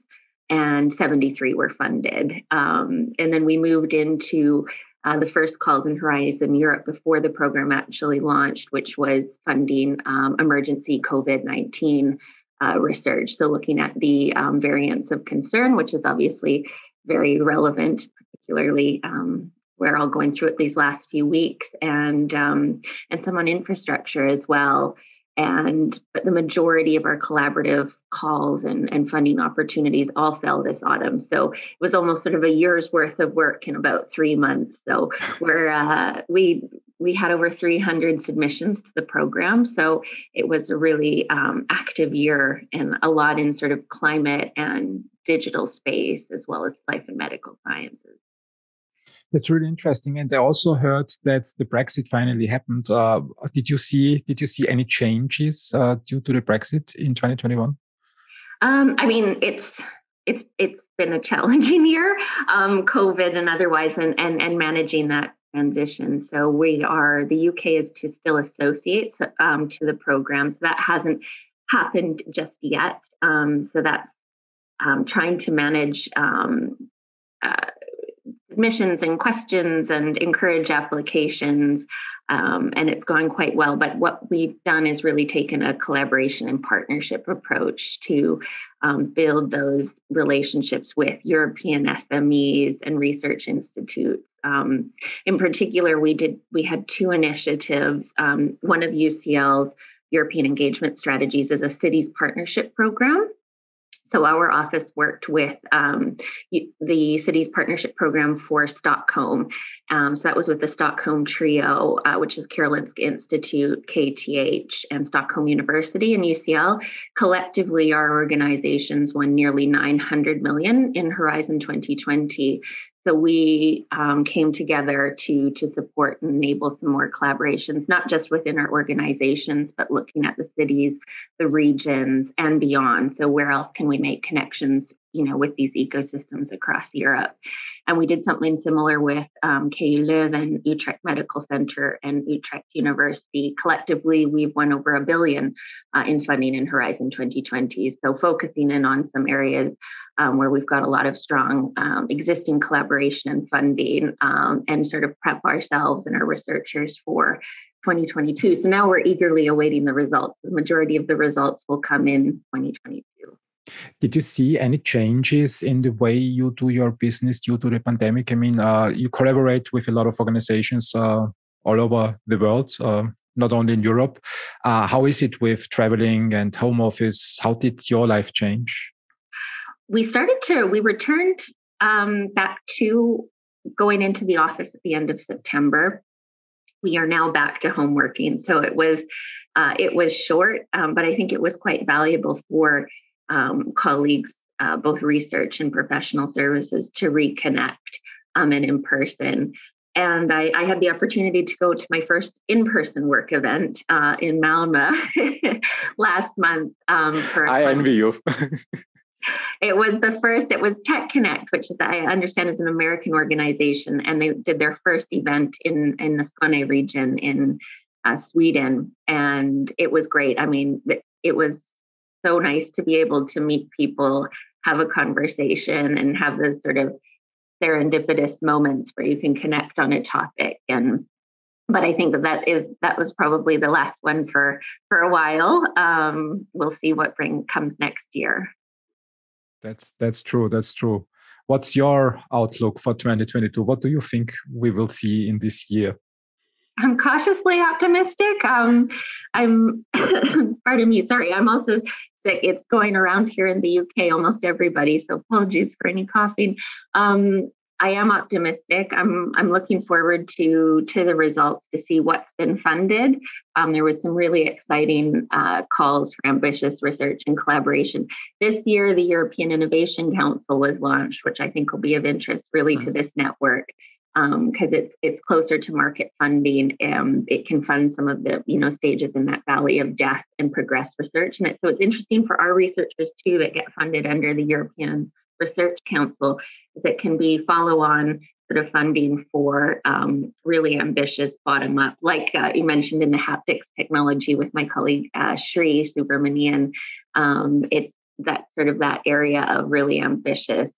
and 73 were funded. And then we moved into the first calls in Horizon Europe before the program actually launched, which was funding emergency COVID-19 research. So looking at the variants of concern, which is obviously very relevant, particularly we're all going through it these last few weeks, and some on infrastructure as well. But the majority of our collaborative calls and funding opportunities all fell this autumn. So it was almost sort of a year's worth of work in about 3 months. So we had over 300 submissions to the program. So it was a really active year, and a lot in sort of climate and digital space, as well as life and medical sciences. That's really interesting. And I also heard that the Brexit finally happened. Did you see any changes due to the Brexit in 2021? I mean, it's been a challenging year, COVID and otherwise, and managing that transition. So the UK is to still associate to the program. So that hasn't happened just yet. So that's trying to manage submissions and questions and encourage applications. And it's going quite well. But what we've done is really taken a collaboration and partnership approach to build those relationships with European SMEs and research institutes. In particular, we had 2 initiatives. One of UCL's European engagement strategies is a cities partnership program. So our office worked with the city's partnership program for Stockholm. So that was with the Stockholm Trio, which is Karolinska Institute, KTH, and Stockholm University and UCL. Collectively, our organizations won nearly 900 million in Horizon 2020. So we came together to support and enable some more collaborations, not just within our organizations, but looking at the cities, the regions, and beyond. So where else can we make connections, with these ecosystems across Europe? And we did something similar with KU Leuven, Utrecht Medical Center, and Utrecht University. Collectively, we've won over $1 billion in funding in Horizon 2020. So focusing in on some areas where we've got a lot of strong existing collaboration and funding, and sort of prep ourselves and our researchers for 2022. So now we're eagerly awaiting the results. The majority of the results will come in 2022. Did you see any changes in the way you do your business due to the pandemic? I mean, you collaborate with a lot of organizations all over the world, not only in Europe. How is it with traveling and home office? How did your life change? We returned back to going into the office at the end of September. We are now back to home working. So it was short, but I think it was quite valuable for colleagues, both research and professional services, to reconnect and in person. And I had the opportunity to go to my first in-person work event in Malmö last month. I envy you. It was Tech Connect, which is, I understand, is an American organization, and they did their first event in the Skåne region in Sweden, and it was great. I mean, it was so nice to be able to meet people, have a conversation, and have those sort of serendipitous moments where you can connect on a topic. But I think that was probably the last one for a while. We'll see what comes next year. That's true. That's true. What's your outlook for 2022? What do you think we will see in this year? I'm cautiously optimistic. I'm pardon me. Sorry, I'm also sick. It's going around here in the UK, almost everybody. So apologies for any coughing. I am optimistic. I'm looking forward to the results to see what's been funded. There was some really exciting calls for ambitious research and collaboration. This year, the European Innovation Council was launched, which I think will be of interest really to this network. because it's closer to market funding. It can fund some of the stages in that valley of death and progress research. And so it's interesting for our researchers too that get funded under the European Research Council, is it can be follow-on sort of funding for really ambitious bottom-up, like you mentioned in the haptics technology with my colleague Sri Subramanian. It's that area of really ambitious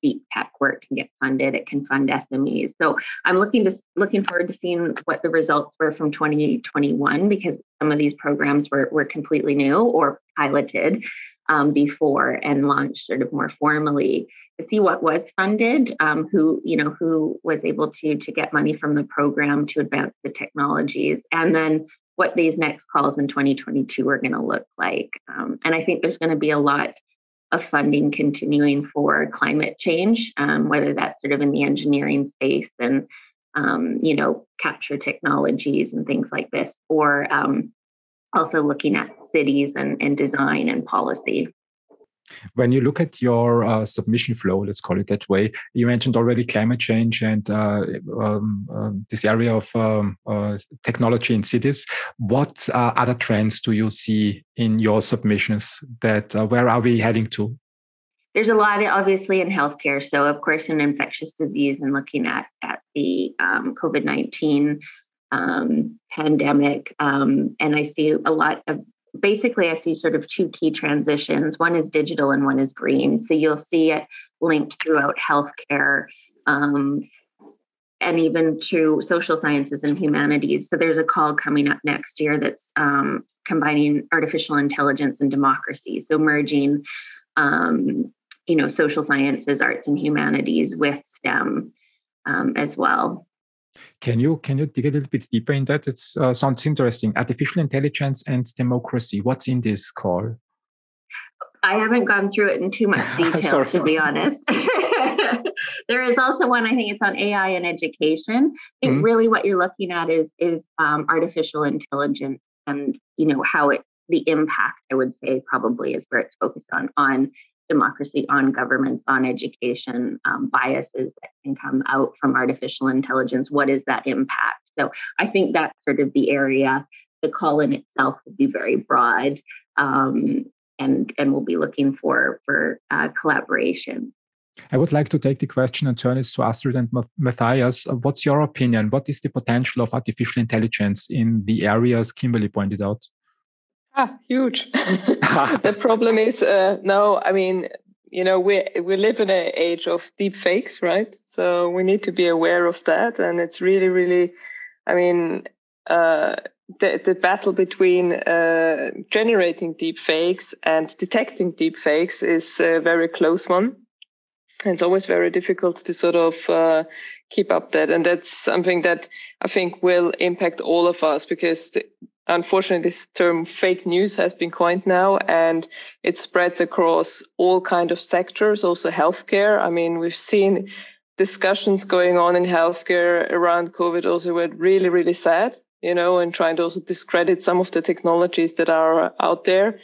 deep tech work can get funded. It can fund SMEs. So I'm looking forward to seeing what the results were from 2021, because some of these programs were completely new or piloted before and launched sort of more formally, to see what was funded, who was able to get money from the program to advance the technologies, and then what these next calls in 2022 are going to look like. And I think there's going to be a lot of funding continuing for climate change, whether that's sort of in the engineering space and, capture technologies and things like this, or also looking at cities and design and policy. When you look at your submission flow, let's call it that way, you mentioned already climate change and this area of technology in cities. What other trends do you see in your submissions? Where are we heading to? There's a lot, obviously, in healthcare. So, of course, in infectious disease and looking at the COVID-19 pandemic. And I see a lot of, basically, I see sort of two key transitions. One is digital and one is green. So you'll see it linked throughout healthcare and even to social sciences and humanities. So there's a call coming up next year that's combining artificial intelligence and democracy. So merging, social sciences, arts and humanities with STEM as well. Can you dig a little bit deeper in that? It sounds interesting. Artificial intelligence and democracy. What's in this call? I haven't gone through it in too much detail, to be honest. There is also one, I think it's on AI and education. I think really what you're looking at is artificial intelligence and, how the impact, I would say, probably is where it's focused on democracy, on governments, on education, biases that can come out from artificial intelligence. What is that impact? So I think that's sort of the area. The call in itself will be very broad, and we'll be looking for collaboration. I would like to take the question and turn it to Astrid and Matthias. What's your opinion? What is the potential of artificial intelligence in the areas Kimberly pointed out? Huge. The problem is, we live in an age of deep fakes, right? So we need to be aware of that. And it's really, really, the battle between generating deep fakes and detecting deep fakes is a very close one. And it's always very difficult to sort of keep up that. And that's something that I think will impact all of us, because unfortunately, this term fake news has been coined now, and it spreads across all kinds of sectors, also healthcare. We've seen discussions going on in healthcare around COVID also were really, really sad, and trying to also discredit some of the technologies that are out there.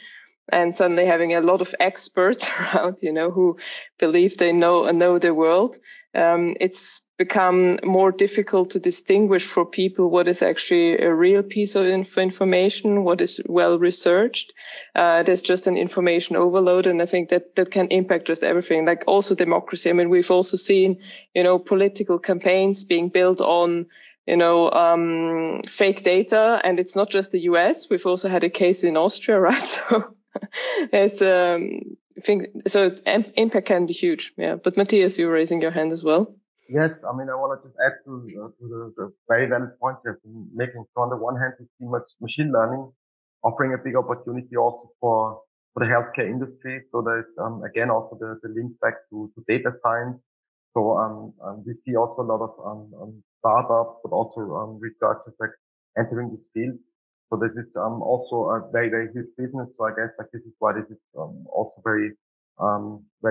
And suddenly having a lot of experts around, who believe they know the world. It's become more difficult to distinguish for people what is actually a real piece of information, what is well researched. There's just an information overload, and I think that can impact just everything, like also democracy. We've also seen, political campaigns being built on fake data, and it's not just the US. We've also had a case in Austria, right? So it's impact can be huge. Yeah, but Matthias, you're raising your hand as well. Yes, I want to just add to the very valid point you're making. So on the one hand, we see machine learning offering a big opportunity also for the healthcare industry. So there's again also the link back to data science. So we see also a lot of startups, but also researchers like entering this field. So this is also a very, very huge business. So I guess this is why this is also very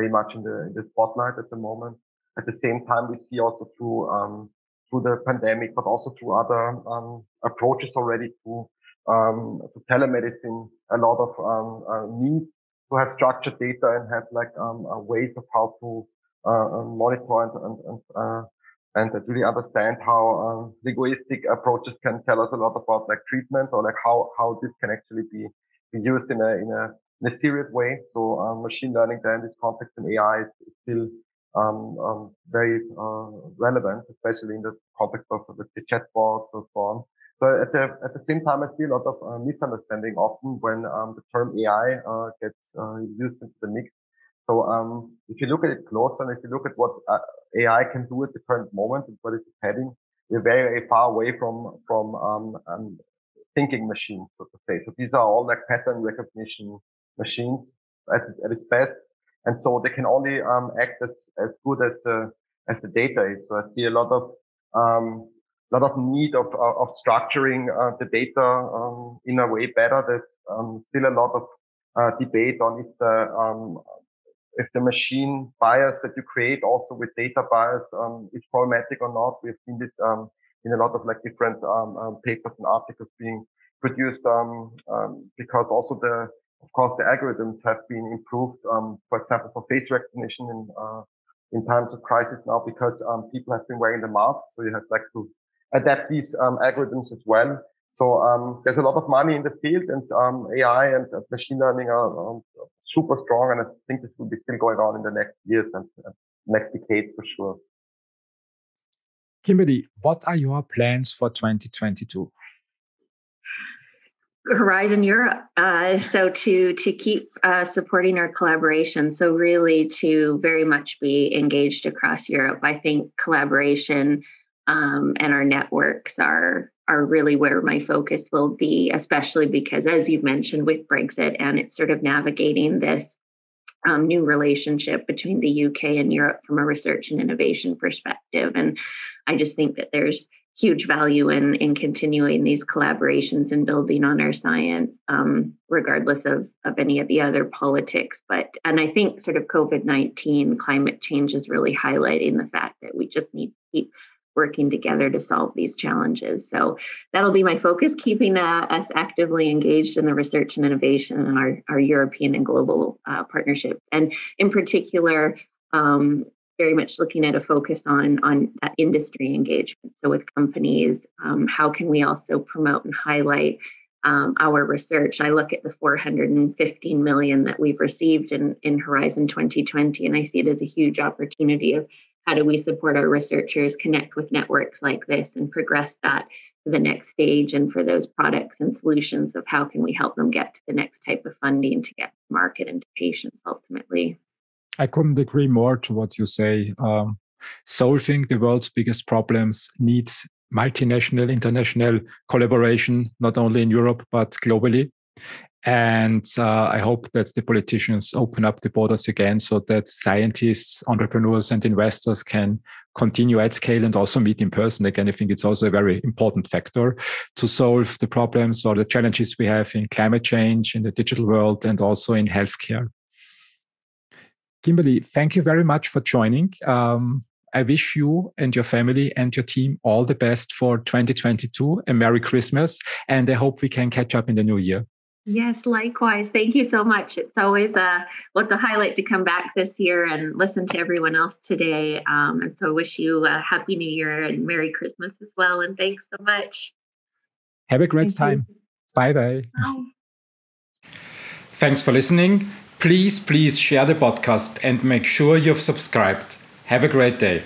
much in the spotlight at the moment. At the same time, we see also through the pandemic, but also through other approaches already to telemedicine, a lot of need to have structured data and have ways of how to monitor and and to really understand how linguistic approaches can tell us a lot about like treatment or like how this can actually be used in a serious way. So machine learning then in this context in AI is still very relevant, especially in the context of the chatbots and so on. So at the same time, I see a lot of misunderstanding often when the term AI gets used into the mix. So if you look at it closer and if you look at what AI can do at the current moment and what it's heading, we're very, very far away from thinking machines, so to say. So these are all like pattern recognition machines at its best. And so they can only act as good as the data is. So I see a lot of need of structuring the data in a way better. There's still a lot of debate on if the machine bias that you create also with data bias is problematic or not. We've seen this in a lot of like different papers and articles being produced because also of course the algorithms have been improved, for example, for face recognition in times of crisis now, because people have been wearing the mask, so you have like to adapt these algorithms as well. So there's a lot of money in the field, and AI and machine learning are super strong, and I think this will be still going on in the next years and next decade for sure. Kimberly, what are your plans for 2022? Horizon Europe. So to keep supporting our collaboration. So really to very much be engaged across Europe. I think collaboration and our networks are really where my focus will be, especially because, as you've mentioned, with Brexit and it's sort of navigating this new relationship between the UK and Europe from a research and innovation perspective. And I just think that there's huge value in continuing these collaborations and building on our science, regardless of any of the other politics. And I think sort of COVID-19 climate change is really highlighting the fact that we just need to keep working together to solve these challenges. So that'll be my focus, keeping us actively engaged in the research and innovation and our European and global partnerships. And in particular, very much looking at a focus on that industry engagement. So with companies, how can we also promote and highlight our research? I look at the 415 million that we've received in Horizon 2020, and I see it as a huge opportunity of how do we support our researchers, connect with networks like this, and progress that to the next stage, and for those products and solutions of how can we help them get to the next type of funding to get to market and to patients ultimately. I couldn't agree more to what you say. Solving the world's biggest problems needs multinational, international collaboration, not only in Europe, but globally. And I hope that the politicians open up the borders again so that scientists, entrepreneurs, and investors can continue at scale and also meet in person again. I think it's also a very important factor to solve the problems or the challenges we have in climate change, in the digital world, and also in healthcare. Kimberly, thank you very much for joining. I wish you and your family and your team all the best for 2022. A Merry Christmas, and I hope we can catch up in the new year. Yes, likewise. Thank you so much. It's always it's a highlight to come back this year and listen to everyone else today. And so I wish you a Happy New Year and Merry Christmas as well. And thanks so much. Have a great time. Bye-bye. Bye. Thanks for listening. Please share the podcast and make sure you've subscribed. Have a great day.